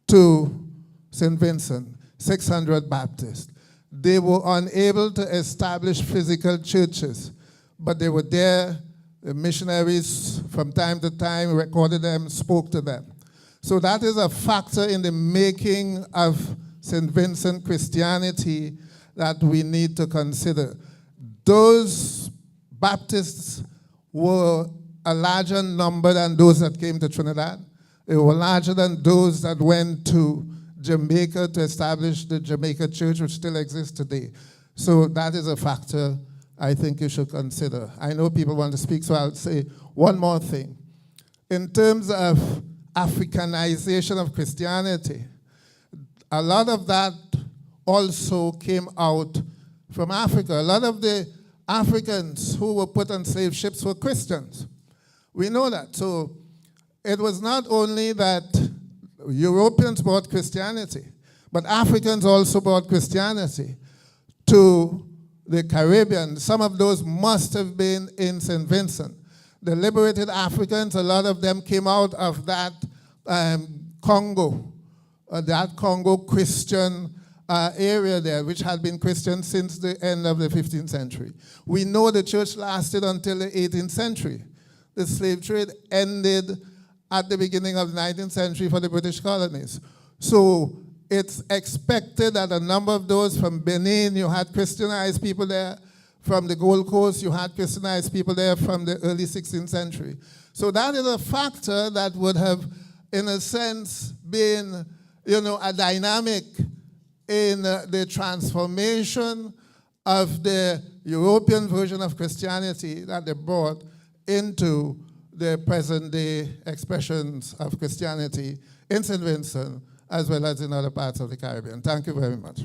to St. Vincent, 600 Baptists. They were unable to establish physical churches, but they were there. The missionaries from time to time recorded them, spoke to them. So that is a factor in the making of St. Vincent Christianity that we need to consider. Those Baptists were a larger number than those that came to Trinidad. They were larger than those that went to Jamaica to establish the Jamaica Church, which still exists today. So that is a factor I think you should consider. I know people want to speak, so I'll say one more thing. In terms of Africanization of Christianity, a lot of that also came out from Africa. A lot of the Africans who were put on slave ships were Christians. We know that. So it was not only that Europeans brought Christianity, but Africans also brought Christianity to the Caribbean. Some of those must have been in St. Vincent. The liberated Africans, a lot of them came out of that Congo Christian area there, which had been Christian since the end of the 15th century. We know the church lasted until the 18th century. The slave trade ended at the beginning of the 19th century for the British colonies. So it's expected that a number of those from Benin, you had Christianized people there. From the Gold Coast, you had Christianized people there from the early 16th century. So that is a factor that would have, in a sense, been, a dynamic in the transformation of the European version of Christianity that they brought into the present-day expressions of Christianity in St. Vincent, as well as in other parts of the Caribbean. Thank you very much.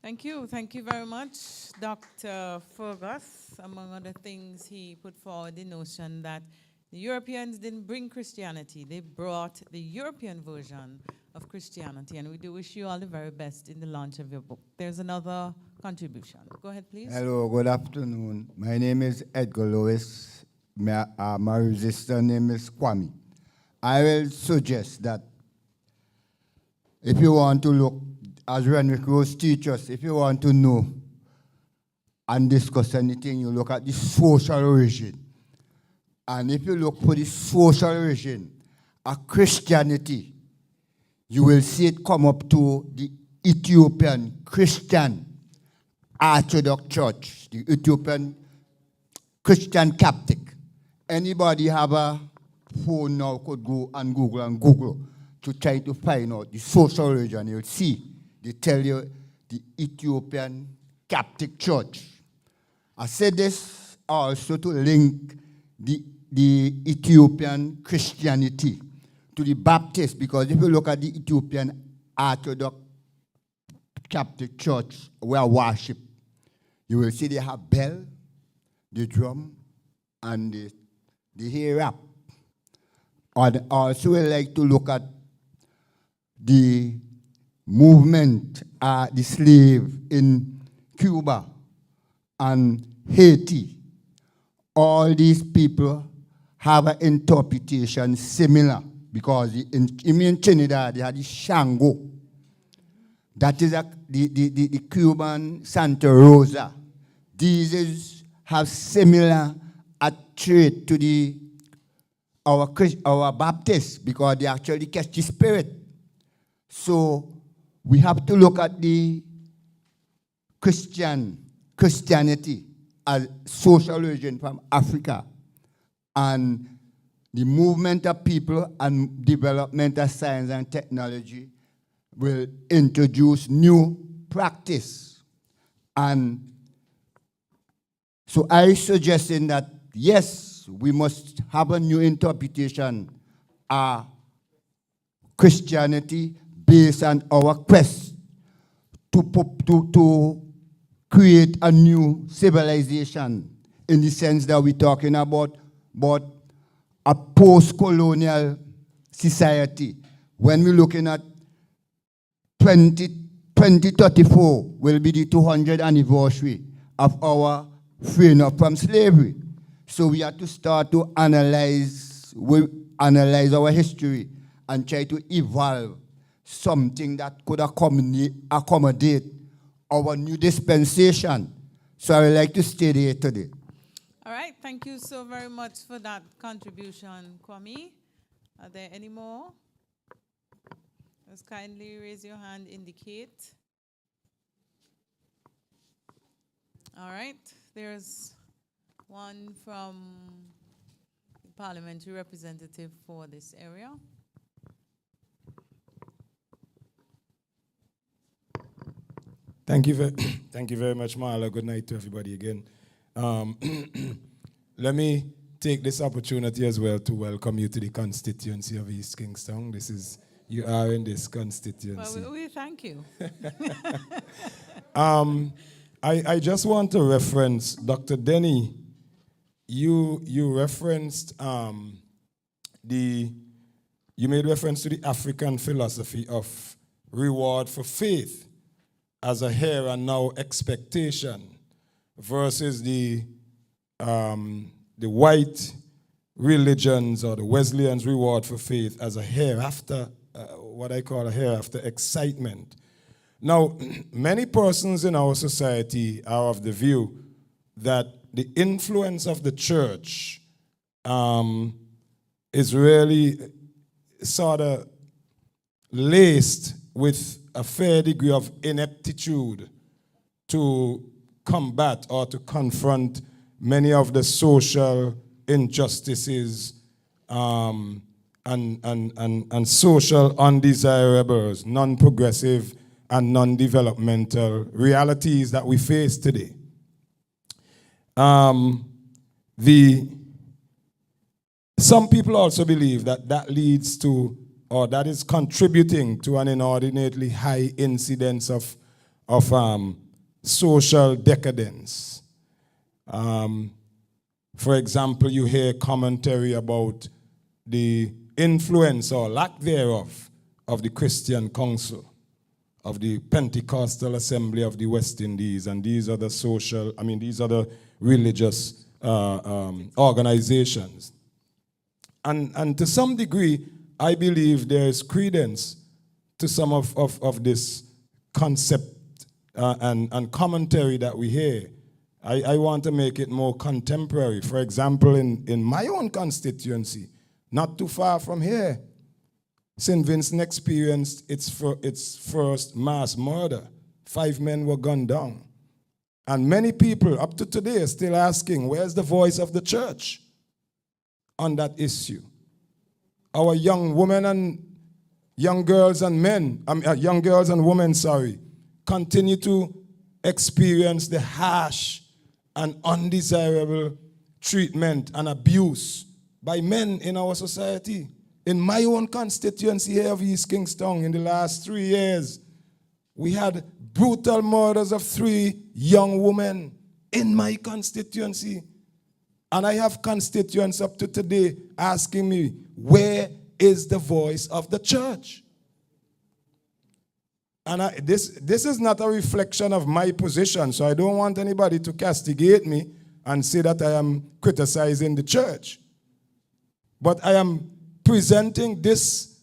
Thank you. Thank you very much, Dr. Fergus. Among other things, he put forward the notion that the Europeans didn't bring Christianity. They brought the European version of Christianity. And we do wish you all the very best in the launch of your book. There's another contribution. Go ahead, please. Hello, good afternoon. My name is Edgar Lewis. My registered name is Kwame. I will suggest that if you want to look, as Renwick Rose teaches us, if you want to know and discuss anything, you look at the social origin. And if you look for the social origin of Christianity, you will see it come up to the Ethiopian Christian Orthodox Church, the Ethiopian Christian Coptic. Anybody have a phone now could go and Google to try to find out the social origin. You'll see, they tell you the Ethiopian Coptic Church. I said this also to link the Ethiopian Christianity to the Baptist, because if you look at the Ethiopian Orthodox Coptic Church where worship, you will see they have bell, the drum, and the hair up. And also we like to look at the movement, the slave in Cuba and Haiti. All these people have an interpretation similar, because in Trinidad they had the Shango. That is the Cuban Santa Rosa. These have similar trait to our Baptists, because they actually catch the spirit. So we have to look at the Christianity as social origin from Africa, and the movement of people and development of science and technology will introduce new practice. And so I suggesting that, yes, we must have a new interpretation of Christianity based on our quest to create a new civilization, in the sense that we're talking about but a post-colonial society. When we're looking at 2034 will be the 200th anniversary of our freeing up from slavery. So we have to start to analyze our history and try to evolve something that could accommodate our new dispensation. So I would like to stay there today. All right, thank you so very much for that contribution, Kwame. Are there any more? Just kindly raise your hand, indicate. All right, there's one from the parliamentary representative for this area. Thank you very much, Marla. Good night to everybody again. Let me take this opportunity as well to welcome you to the constituency of East Kingston. You are in this constituency. Well, we thank you. I just want to reference Dr. Denny. You referenced you made reference to the African philosophy of reward for faith as a here and now expectation versus the white religions or the Wesleyans' reward for faith as a hereafter, what I call a hereafter excitement. Now, many persons in our society are of the view that the influence of the church is really sort of laced with a fair degree of ineptitude to combat or to confront many of the social injustices and social undesirables, non-progressive and non-developmental realities that we face today. Some people also believe that leads to, or that is contributing to an inordinately high incidence of social decadence. For example, you hear commentary about the influence or lack thereof of the Christian Council, of the Pentecostal Assembly of the West Indies, and these other religious organizations. And to some degree, I believe there is credence to some of this concept and commentary that we hear. I want to make it more contemporary. For example, in my own constituency, not too far from here, St. Vincent experienced its first mass murder. 5 men were gunned down. And many people, up to today, are still asking, where's the voice of the church on that issue? Our young women and young girls and women, continue to experience the harsh and undesirable treatment and abuse by men in our society. In my own constituency here of East Kingston, in the last 3 years, we had brutal murders of 3 young women in my constituency. And I have constituents up to today asking me, where is the voice of the church? And this is not a reflection of my position, so I don't want anybody to castigate me and say that I am criticizing the church. But I am presenting this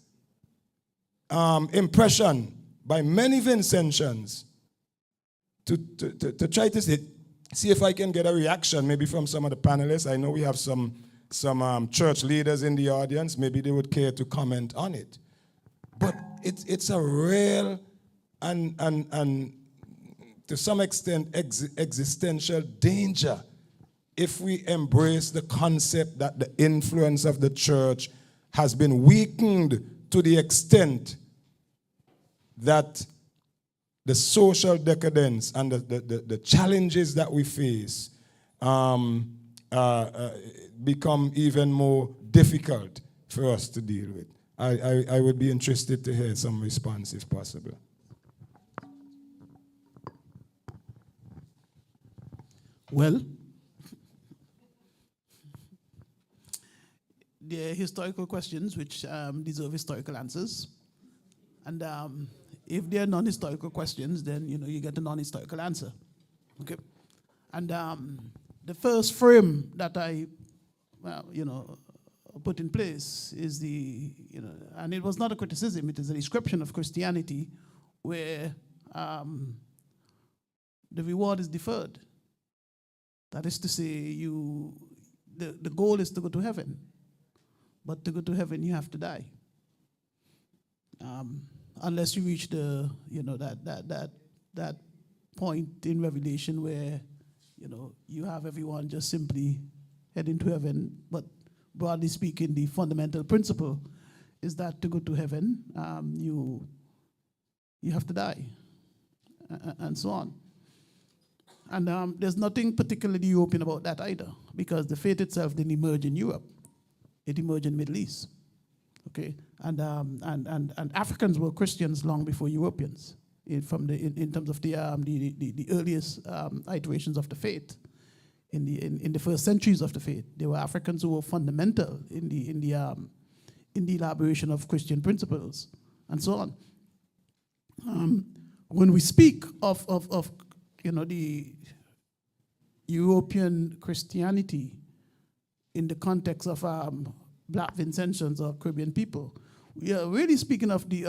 impression by many Vincentians to try to see if I can get a reaction, maybe from some of the panelists. I know we have some church leaders in the audience. Maybe they would care to comment on it. But it's a real and to some extent existential danger if we embrace the concept that the influence of the church has been weakened to the extent that the social decadence and the challenges that we face become even more difficult for us to deal with. I would be interested to hear some response if possible. Well, they're historical questions which deserve historical answers. And if they're non-historical questions, then you get a non-historical answer. Okay. And the first frame that I, put in place is and it was not a criticism; it is a description of Christianity, where the reward is deferred. That is to say, the goal is to go to heaven, but to go to heaven you have to die. Unless you reach that point in Revelation where you have everyone just simply heading to heaven. But broadly speaking, the fundamental principle is that to go to heaven, you have to die, and so on. And there's nothing particularly European about that either, because the faith itself didn't emerge in Europe; it emerged in the Middle East. Okay, and Africans were Christians long before Europeans, in terms of the earliest iterations of the faith. In the first centuries of the faith, there were Africans who were fundamental in the elaboration of Christian principles, and so on. When we speak of the European Christianity in the context of Black Vincentians or Caribbean people, we are really speaking of the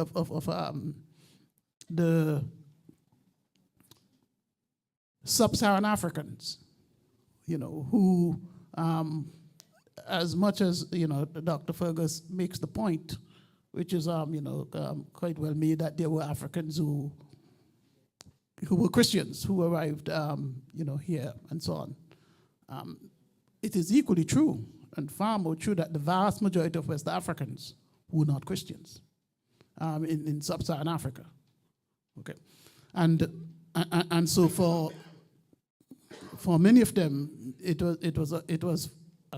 sub-Saharan Africans, who, as much as Dr. Fergus makes the point, which is quite well made, that there were Africans who were Christians who arrived here and so on. It is equally true and far more true that the vast majority of West Africans were not Christians in sub-Saharan Africa. Okay, and so for many of them, it was a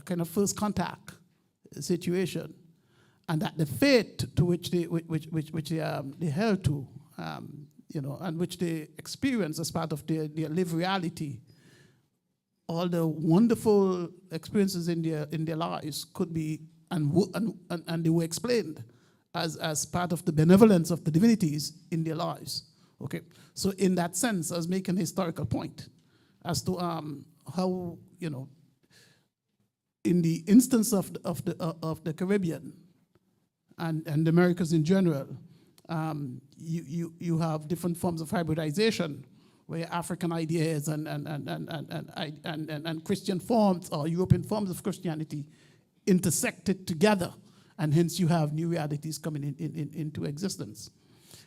kind of first contact situation, and that the faith to which they held to, and which they experienced as part of their lived reality, all the wonderful experiences in their lives could be and they were explained as part of the benevolence of the divinities in their lives. Okay, so in that sense, I was making a historical point as to how in the instance of the Caribbean and the Americas in general, you have different forms of hybridization where African ideas and Christian forms or European forms of Christianity intersected together, and hence you have new realities coming into existence.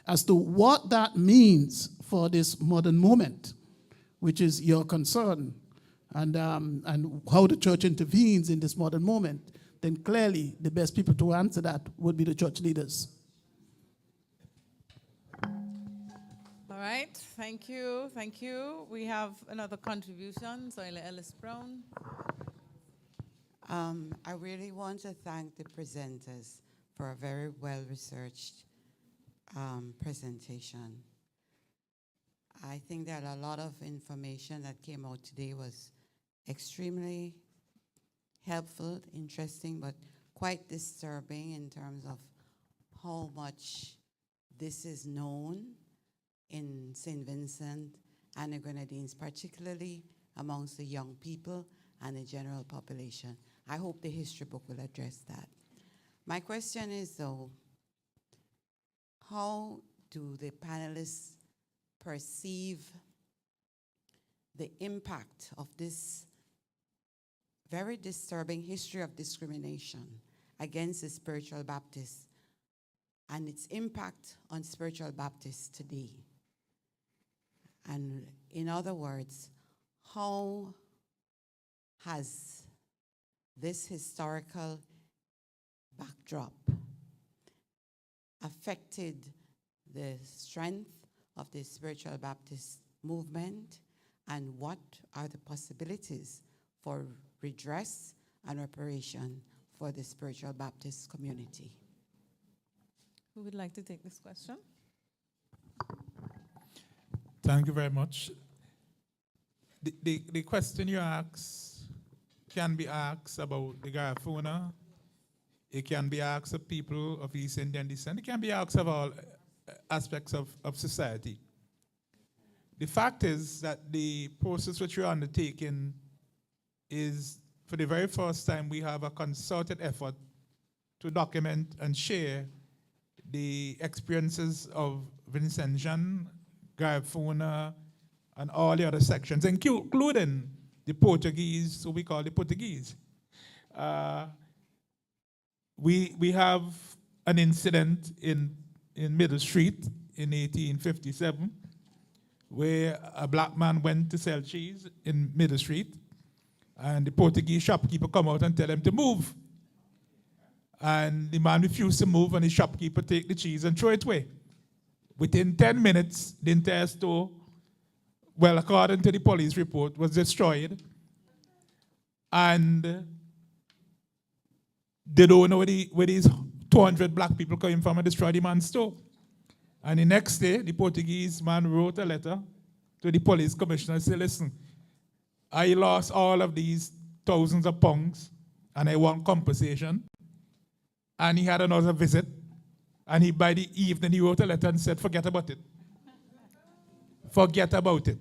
As to what that means for this modern moment, which is your concern, and how the church intervenes in this modern moment, then clearly the best people to answer that would be the church leaders. All right, thank you. We have another contribution, Zoila Ellis-Brown. I really want to thank the presenters for a very well-researched presentation. I think that a lot of information that came out today was extremely helpful, interesting, but quite disturbing in terms of how much this is known in St. Vincent and the Grenadines, particularly amongst the young people and the general population. I hope the history book will address that. My question is, though, how do the panelists perceive the impact of this very disturbing history of discrimination against the spiritual Baptists and its impact on spiritual Baptists today? And in other words, how has this historical backdrop affected the strength of the spiritual Baptist movement, and what are the possibilities for redress and reparation for the spiritual Baptist community? Who would like to take this question? Thank you very much. The question you asked can be asked about the Garifuna It can be asked of people of East Indian descent. It can be asked of all aspects of society. The fact is that the process which we're undertaking is, for the very first time, we have a concerted effort to document and share the experiences of Vincentian, Garifuna, and all the other sections, including the Portuguese, who we call the Portuguese. We have an incident in Middle Street in 1857 where a black man went to sell cheese in Middle Street, and the Portuguese shopkeeper come out and tell him to move. And the man refused to move, and the shopkeeper take the cheese and throw it away. Within 10 minutes, the entire store, well, according to the police report, was destroyed. And they don't know where these 200 black people came from and destroyed the man's store. And the next day, the Portuguese man wrote a letter to the police commissioner and said, listen, I lost all of these thousands of pounds, and I want compensation. And he had another visit, and by the evening, he wrote a letter and said, forget about it. Forget about it.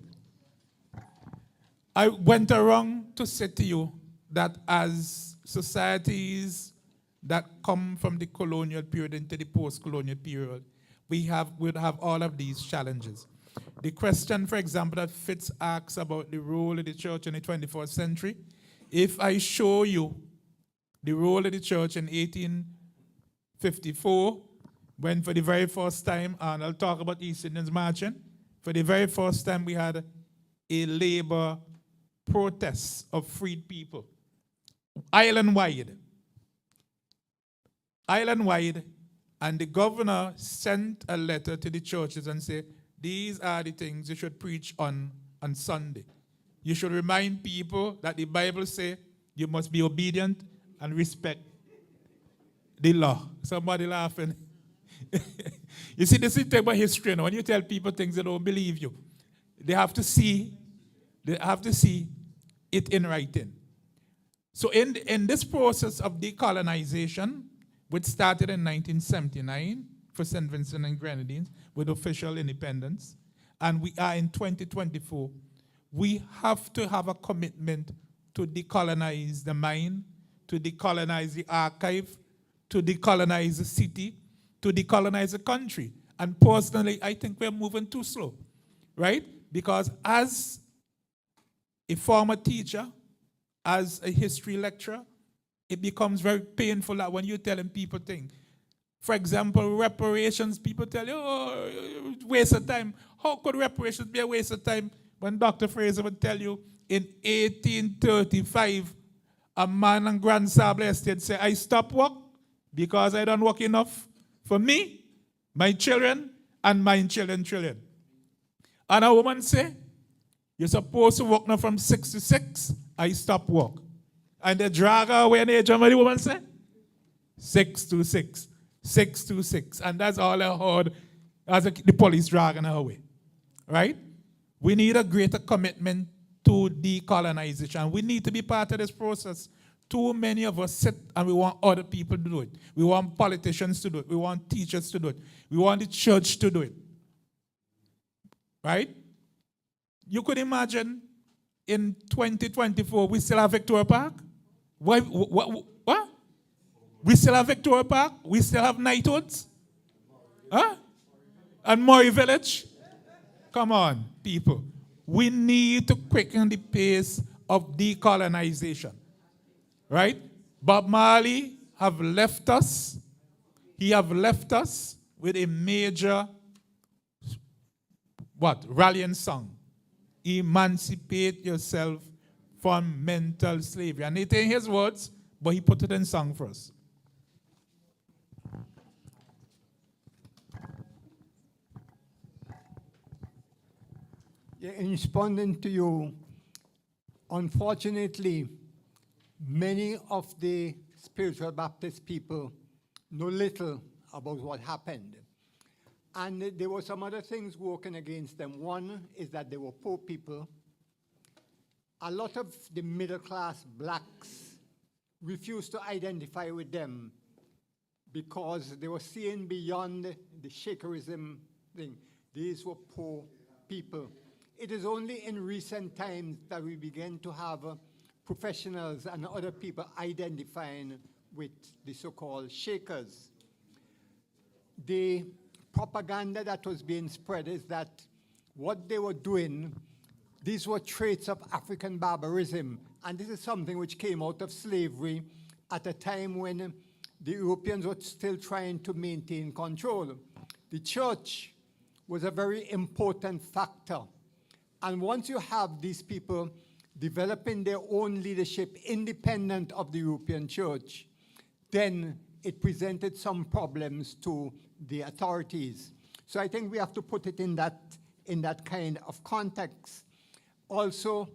I went around to say to you that as societies that come from the colonial period into the post-colonial period, would have all of these challenges. The question, for example, that Fitz asks about the role of the church in the 21st century, if I show you the role of the church in 1854, when for the very first time, and I'll talk about East Indians marching, for the very first time we had a labor protest of freed people, island-wide, and the governor sent a letter to the churches and said, these are the things you should preach on Sunday. You should remind people that the Bible says you must be obedient and respect the law. Somebody laughing. You see, this is the thing about history. When you tell people things, they don't believe you. They have to see it in writing. So in this process of decolonization, which started in 1979 for St. Vincent and Grenadines with official independence, and we are in 2024, we have to have a commitment to decolonize the mind, to decolonize the archive, to decolonize the city, to decolonize the country. And personally, I think we're moving too slow, right? Because as a former teacher, as a history lecturer, it becomes very painful that when you're telling people things. For example, reparations, people tell you, oh, waste of time. How could reparations be a waste of time when Dr. Fraser would tell you in 1835, a man on Grand Sable Estate said, I stop work because I don't work enough for me, my children, and my children. And a woman say, you're supposed to work now from 6 to 6, I stop work. And they drag her away in the age of what the woman say? 6 to 6. 6 to 6. And that's all I heard as the police dragging her away. Right? We need a greater commitment to decolonization. We need to be part of this process. Too many of us sit and we want other people to do it. We want politicians to do it. We want teachers to do it. We want the church to do it. Right? You could imagine in 2024, we still have Victoria Park? What? We still have Victoria Park? We still have Knighthoods? Huh? And Murray Village? Come on, people. We need to quicken the pace of decolonization. Right? Bob Marley have left us. He have left us with a major, rallying song. Emancipate yourself from mental slavery. And it ain't his words, but he put it in song for us. Yeah, in responding to you, unfortunately, many of the spiritual Baptist people know little about what happened. And there were some other things working against them. One is that they were poor people. A lot of the middle-class blacks refused to identify with them because they were seeing beyond the Shakerism thing. These were poor people. It is only in recent times that we begin to have professionals and other people identifying with the so-called Shakers. The propaganda that was being spread is that what they were doing, these were traits of African barbarism, and this is something which came out of slavery at a time when the Europeans were still trying to maintain control. The church was a very important factor. And once you have these people developing their own leadership independent of the European church, then it presented some problems to the authorities. So I think we have to put it in that kind of context. Also,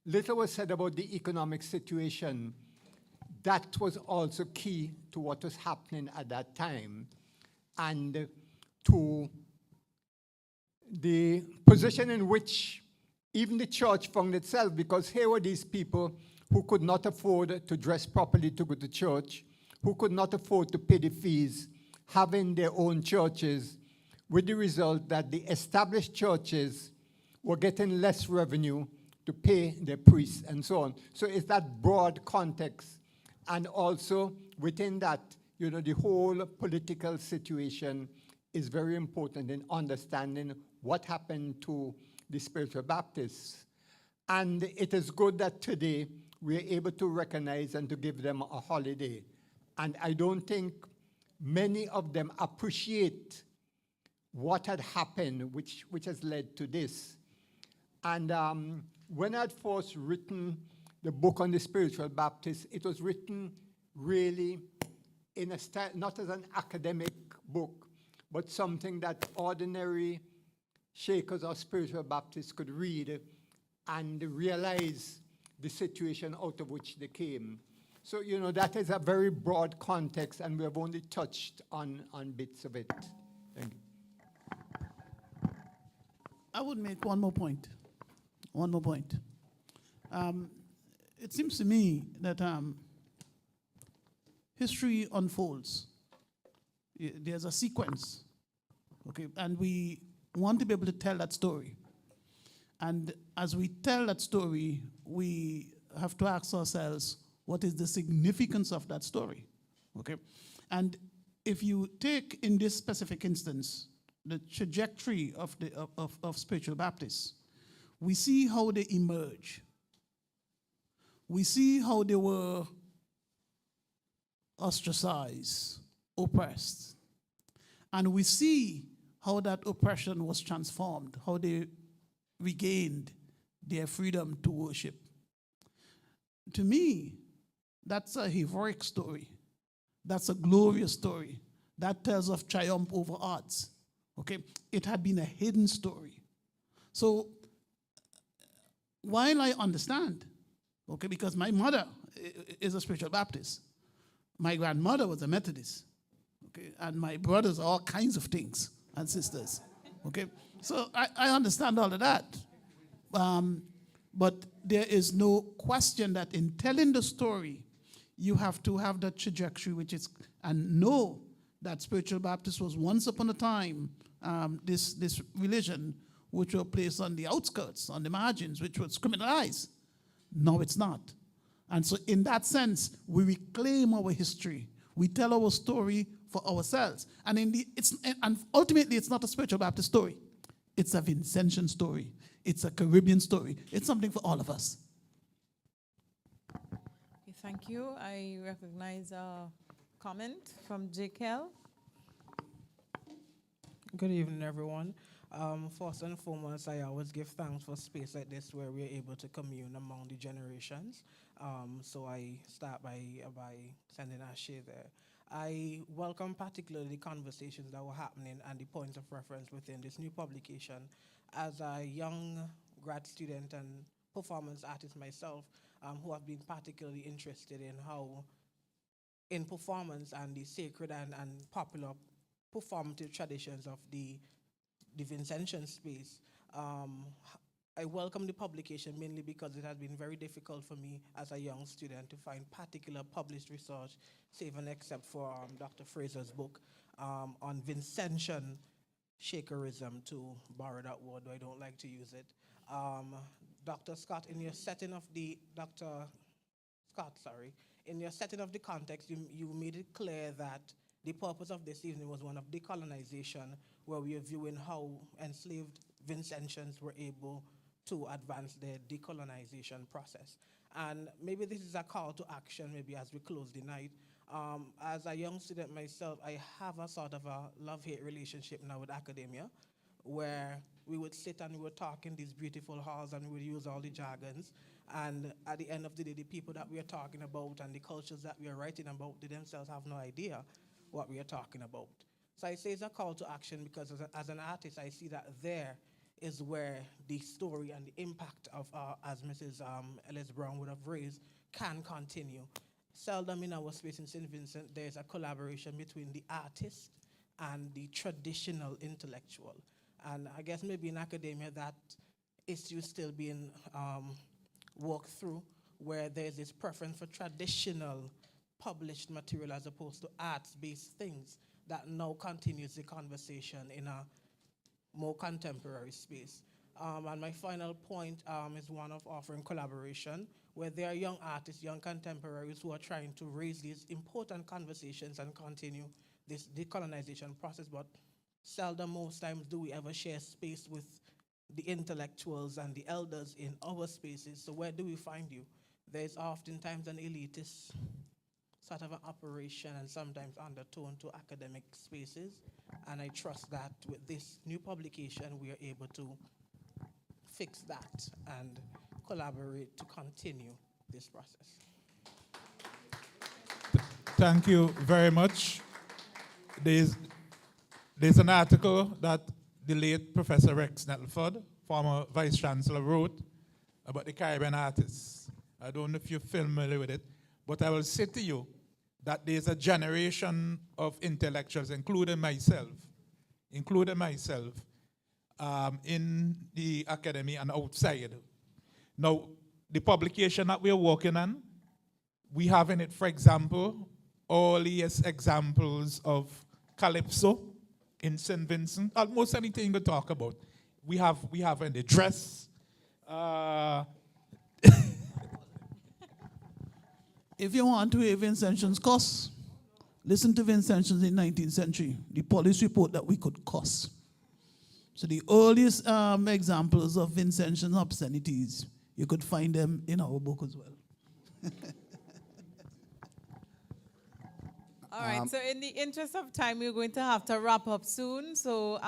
little was said about the economic situation. That was also key to what was happening at that time, and to the position in which even the church found itself, because here were these people who could not afford to dress properly to go to church, who could not afford to pay the fees, having their own churches, with the result that the established churches were getting less revenue to pay their priests and so on. So it's that broad context. And also within that, the whole political situation is very important in understanding what happened to the spiritual Baptists. And it is good that today we are able to recognize and to give them a holiday. And I don't think many of them appreciate what had happened, which has led to this. And when I'd first written the book on the spiritual Baptists, it was written really in a style, not as an academic book, but something that ordinary Shakers or spiritual Baptists could read and realize the situation out of which they came. So, that is a very broad context, and we have only touched on bits of it. Thank you. I would make one more point. It seems to me that history unfolds. There's a sequence, okay? And we want to be able to tell that story. And as we tell that story, we have to ask ourselves, what is the significance of that story, okay? And if you take, in this specific instance, the trajectory of spiritual Baptists, we see how they emerge. We see how they were ostracized, oppressed. And we see how that oppression was transformed, how they regained their freedom to worship. To me, that's a heroic story. That's a glorious story. That tells of triumph over odds. Okay? It had been a hidden story. So, while I understand, okay, because my mother is a spiritual Baptist, my grandmother was a Methodist, okay, and my brothers are all kinds of things, and sisters, okay? So I understand all of that. But there is no question that in telling the story, you have to have that trajectory, which is, and know that spiritual Baptist was once upon a time this religion which were placed on the outskirts, on the margins, which was criminalized. No, it's not. And so in that sense, we reclaim our history. We tell our story for ourselves. And and ultimately, it's not a spiritual Baptist story. It's a Vincentian story. It's a Caribbean story. It's something for all of us. Okay, thank you. I recognize a comment from J.K.L. Good evening, everyone. First and foremost, I always give thanks for space like this where we're able to commune among the generations. So I start by sending a share there. I welcome particularly the conversations that were happening and the points of reference within this new publication. As a young grad student and performance artist myself, who have been particularly interested in how in performance and the sacred and popular performative traditions of the Vincentian space, I welcome the publication mainly because it has been very difficult for me as a young student to find particular published research, save and except for Dr. Fraser's book on Vincentian Shakerism, to borrow that word, though I don't like to use it. Dr. Scott, in your setting of the, Dr. Scott, sorry, in your setting of the context, you made it clear that the purpose of this evening was one of decolonization, where we are viewing how enslaved Vincentians were able to advance their decolonization process. And maybe this is a call to action, maybe as we close the night. As a young student myself, I have a sort of a love-hate relationship now with academia, where we would sit and we would talk in these beautiful halls and we would use all the jargons. And at the end of the day, the people that we are talking about and the cultures that we are writing about, they themselves have no idea what we are talking about. So I say it's a call to action because as an artist, I see that there is where the story and the impact of, as Mrs. Ellis Brown would have raised, can continue. Seldom in our space in St. Vincent, there's a collaboration between the artist and the traditional intellectual. And I guess maybe in academia that issue is still being worked through, where there's this preference for traditional published material as opposed to arts-based things that now continues the conversation in a more contemporary space. And my final point is one of offering collaboration, where there are young artists, young contemporaries who are trying to raise these important conversations and continue this decolonization process, but seldom, most times, do we ever share space with the intellectuals and the elders in our spaces. So where do we find you? There's oftentimes an elitist sort of an operation and sometimes undertone to academic spaces. And I trust that with this new publication, we are able to fix that and collaborate to continue this process. Thank you very much. There's an article that the late Professor Rex Nettleford, former Vice Chancellor, wrote about the Caribbean artists. I don't know if you're familiar with it, but I will say to you that there's a generation of intellectuals, including myself, in the academy and outside. Now, the publication that we're working on, we have in it, for example, earliest examples of calypso in St. Vincent. Almost anything you could talk about. We have in the dress. If you want to hear Vincentians cuss, listen to Vincentians in 19th century, the police report that we could cuss. So the earliest examples of Vincentian obscenities, you could find them in our book as well. All right, so in the interest of time, we're going to have to wrap up soon. So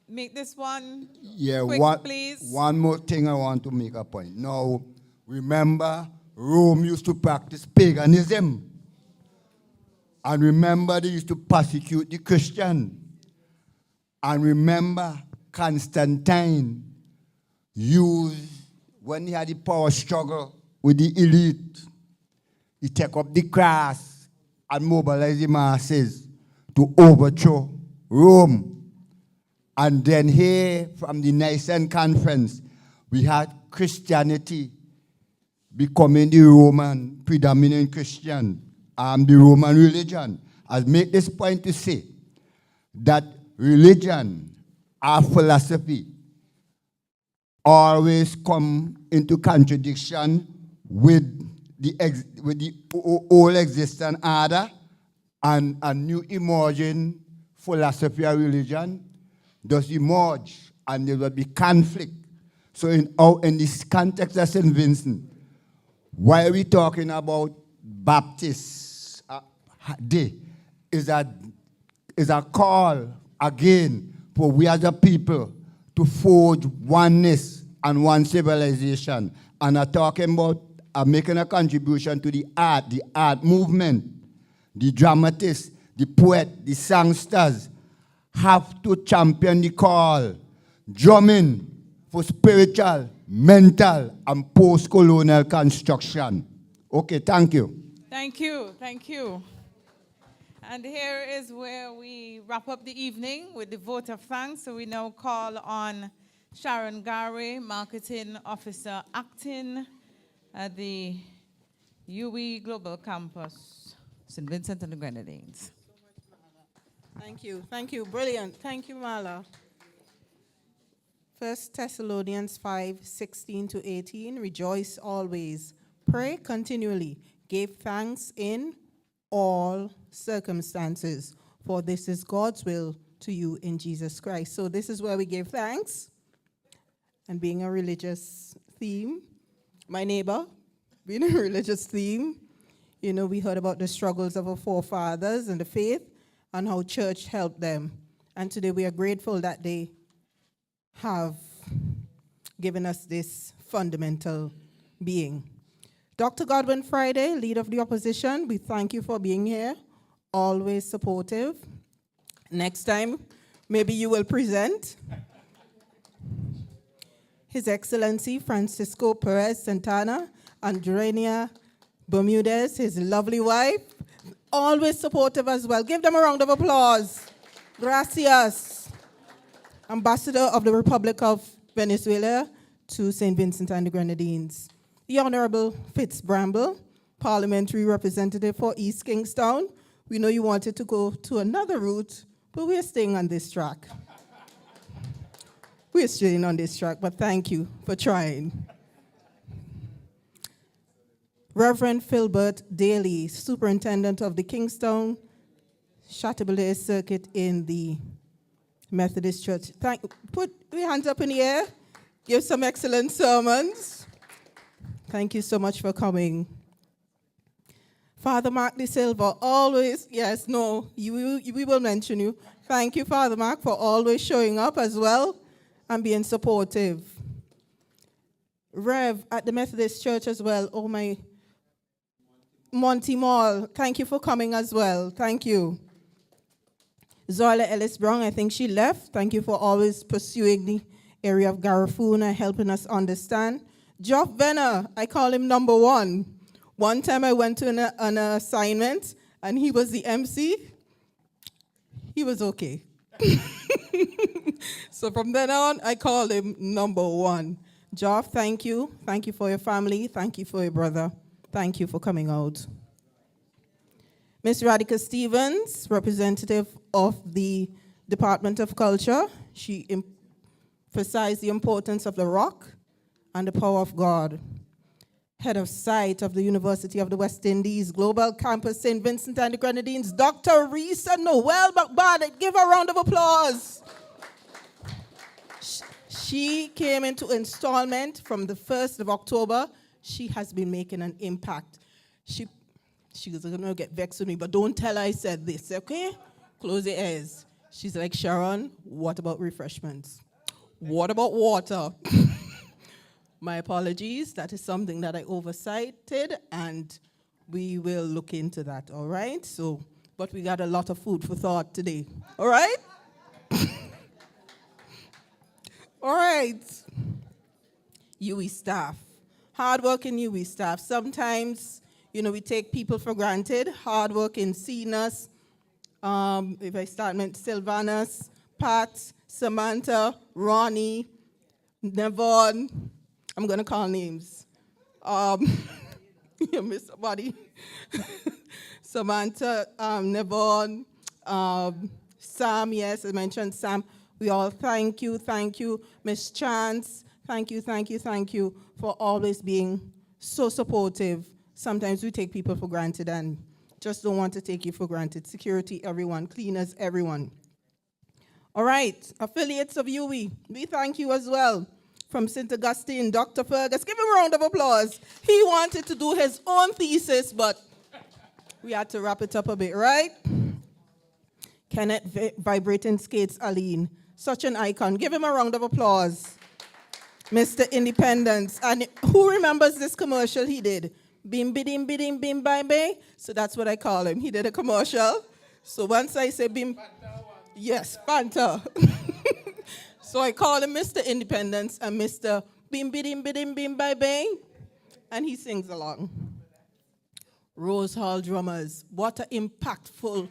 make this one quick, please. One more thing I want to make a point. Now, remember, Rome used to practice paganism. And remember, they used to persecute the Christian. And remember, Constantine used, when he had the power struggle with the elite, he took up the cross and mobilized the masses to overthrow Rome. And then here, from the Nicene Conference, we had Christianity becoming the Roman predominant Christian, the Roman religion. I'll make this point to say that religion, our philosophy, always come into contradiction with the old existing order and a new emerging philosophy of religion does emerge, and there will be conflict. So in this context of St. Vincent, why are we talking about Baptist Day? Is a call again for we as a people to forge oneness and one civilization, and are talking about making a contribution to the art movement. The dramatists, the poet, the songsters have to champion the call, drumming for spiritual, mental, and post-colonial construction. Okay, thank you. Thank you, thank you. And here is where we wrap up the evening with the vote of thanks. So we now call on Sharon Gary, Marketing Officer Acting at the UE Global Campus, St. Vincent and the Grenadines. Thank you. Thank you. Brilliant. Thank you, Marla. 1 Thessalonians 5:16-18. Rejoice always. Pray continually. Give thanks in all circumstances, for this is God's will to you in Jesus Christ. So this is where we give thanks. And being a religious theme, my neighbor, being a religious theme, you know, we heard about the struggles of our forefathers and the faith and how church helped them. And today we are grateful that they have given us this fundamental being. Dr. Godwin Friday, leader of the opposition, we thank you for being here, always supportive. Next time, maybe you will present. His Excellency Francisco Perez Santana, Andrenia Bermudez, his lovely wife, always supportive as well. Give them a round of applause. Gracias. Ambassador of the Republic of Venezuela to St. Vincent and the Grenadines. The Honorable Fitz Bramble, Parliamentary Representative for East Kingstown. We know you wanted to go to another route, but we're staying on this track. We're staying on this track, but thank you for trying. Reverend Philbert Daly, Superintendent of the Kingstown Chateaubriand Circuit in the Methodist Church. Put your hands up in the air. Give some excellent sermons. Thank you so much for coming. Father Mark De Silva, always, yes, no, we will mention you. Thank you, Father Mark, for always showing up as well and being supportive. Rev at the Methodist Church as well. Oh, my Monty Mall, thank you for coming as well. Thank you. Zoila Ellis Brown, I think she left. Thank you for always pursuing the area of Garifuna, helping us understand. Dwight Venner, I call him number one. One time I went to an assignment and he was the MC. He was okay. So from then on, I called him number one. Joff, thank you. Thank you for your family. Thank you for your brother. Thank you for coming out. Ms. Radhika Stevens, representative of the Department of Culture. She emphasized the importance of the rock and the power of God. Head of site of the University of the West Indies, Global Campus, St. Vincent and the Grenadines, Dr. Risa Noel McBarnett. Give her a round of applause. She came into installment from the 1st of October. She has been making an impact. She was going to get vexed with me, but don't tell her I said this, okay? Close your ears. She's like, Sharon, what about refreshments? What about water? My apologies. That is something that I oversighted, and we will look into that, all right? So, but we got a lot of food for thought today, all right? All right. UE staff. Hardworking UE staff. Sometimes, you know, we take people for granted. Hardworking seniors. If I start with Sylvanas, Pat, Samantha, Ronnie, Nevon. I'm going to call names. You miss somebody. Samantha, Nevon, Sam, yes, I mentioned Sam. We all thank you. Miss Chance, thank you for always being so supportive. Sometimes we take people for granted and just don't want to take you for granted. Security, everyone. Cleaners, everyone. All right, affiliates of UE, we thank you as well. From St. Augustine, Dr. Fergus. Give him a round of applause. He wanted to do his own thesis, but we had to wrap it up a bit, right? Kenneth Vibrating Skates Aline. Such an icon. Give him a round of applause. Mr. Independence. And who remembers this commercial he did? Bim, bidim, bidim, bim, bam, bam. So that's what I call him. He did a commercial. So once I say bim, yes, Fanta. So I call him Mr. Independence and Mr. Bim, bidim, bidim, bim, bam, bam. And he sings along. Rose Hall Drummers. What an impactful,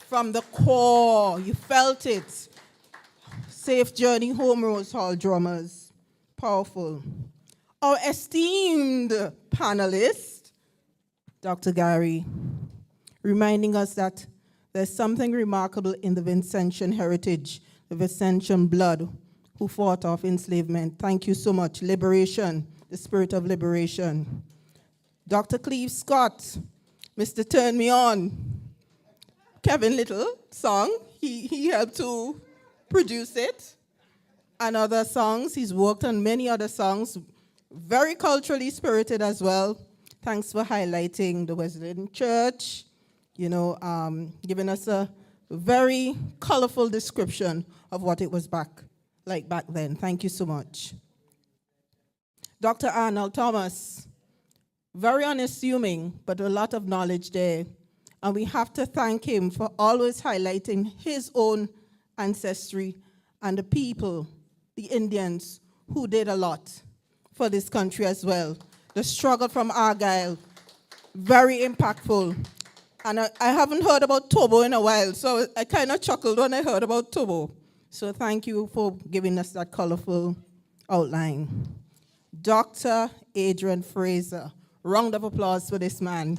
from the core. You felt it. Safe journey home, Rose Hall drummers. Powerful. Our esteemed panelist, Dr. Gary, reminding us that there's something remarkable in the Vincentian heritage, the Vincentian blood who fought off enslavement. Thank you so much. Liberation, the spirit of liberation. Dr. Cleve Scott, Mr. Turn Me On, Kevin Little song. He helped to produce it. And other songs. He's worked on many other songs. Very culturally spirited as well. Thanks for highlighting the Wesleyan Church, giving us a very colorful description of what it was back then. Thank you so much. Dr. Arnold Thomas, very unassuming, but a lot of knowledge there. And we have to thank him for always highlighting his own ancestry and the people, the Indians, who did a lot for this country as well. The struggle from Argyle, very impactful. And I haven't heard about Tobo in a while, so I kind of chuckled when I heard about Tobo. So thank you for giving us that colorful outline. Dr. Adrian Fraser. Round of applause for this man.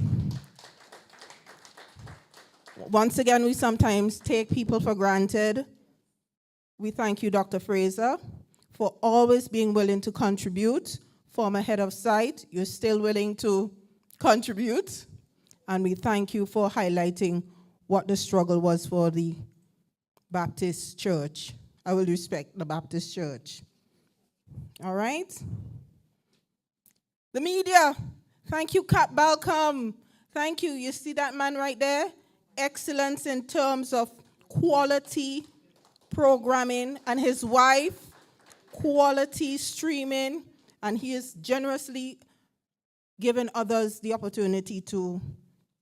Once again, we sometimes take people for granted. We thank you, Dr. Fraser, for always being willing to contribute. Former head of site, you're still willing to contribute. And we thank you for highlighting what the struggle was for the Baptist Church. I will respect the Baptist Church. All right? The media. Thank you, Cap Balcom. Thank you. You see that man right there? Excellence in terms of quality programming, and his wife, quality streaming, and he is generously giving others the opportunity to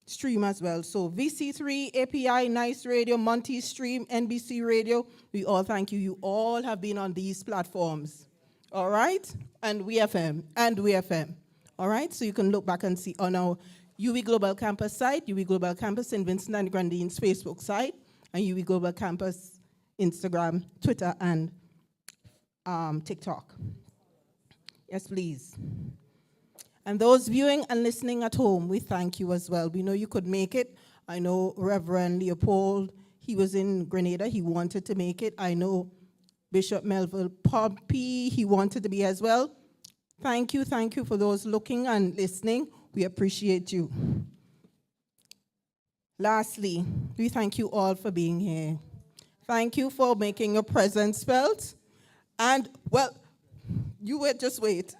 stream as well. So VC3, API, Nice Radio, Monty Stream, NBC Radio, we all thank you. You all have been on these platforms. All right? And WeFM. All right? So you can look back and see on our UE Global Campus site, UE Global Campus in Vincent and Grandine's Facebook site, and UE Global Campus Instagram, Twitter, and TikTok. Yes, please. And those viewing and listening at home, we thank you as well. We know you could make it. I know Reverend Leopold, he was in Grenada. He wanted to make it. I know Bishop Melville Pompey, he wanted to be as well. Thank you for those looking and listening. We appreciate you. Lastly, we thank you all for being here. Thank you for making your presence felt. And, well, just wait.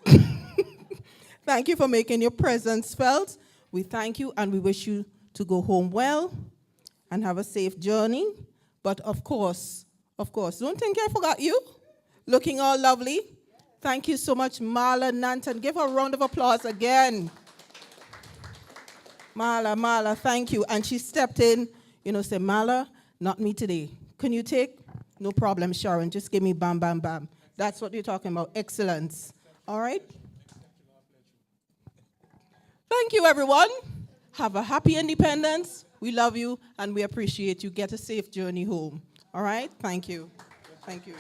Thank you for making your presence felt. We thank you and we wish you to go home well and have a safe journey. But of course, don't think I forgot you. Looking all lovely. Thank you so much, Marla Nanton. Give her a round of applause again. Marla, thank you. And she stepped in, said, Marla, not me today. Can you take? No problem, Sharon. Just give me bam, bam, bam. That's what you're talking about. Excellence. All right? Thank you, everyone. Have a happy independence. We love you, and we appreciate you. Get a safe journey home. All right? Thank you. Thank you.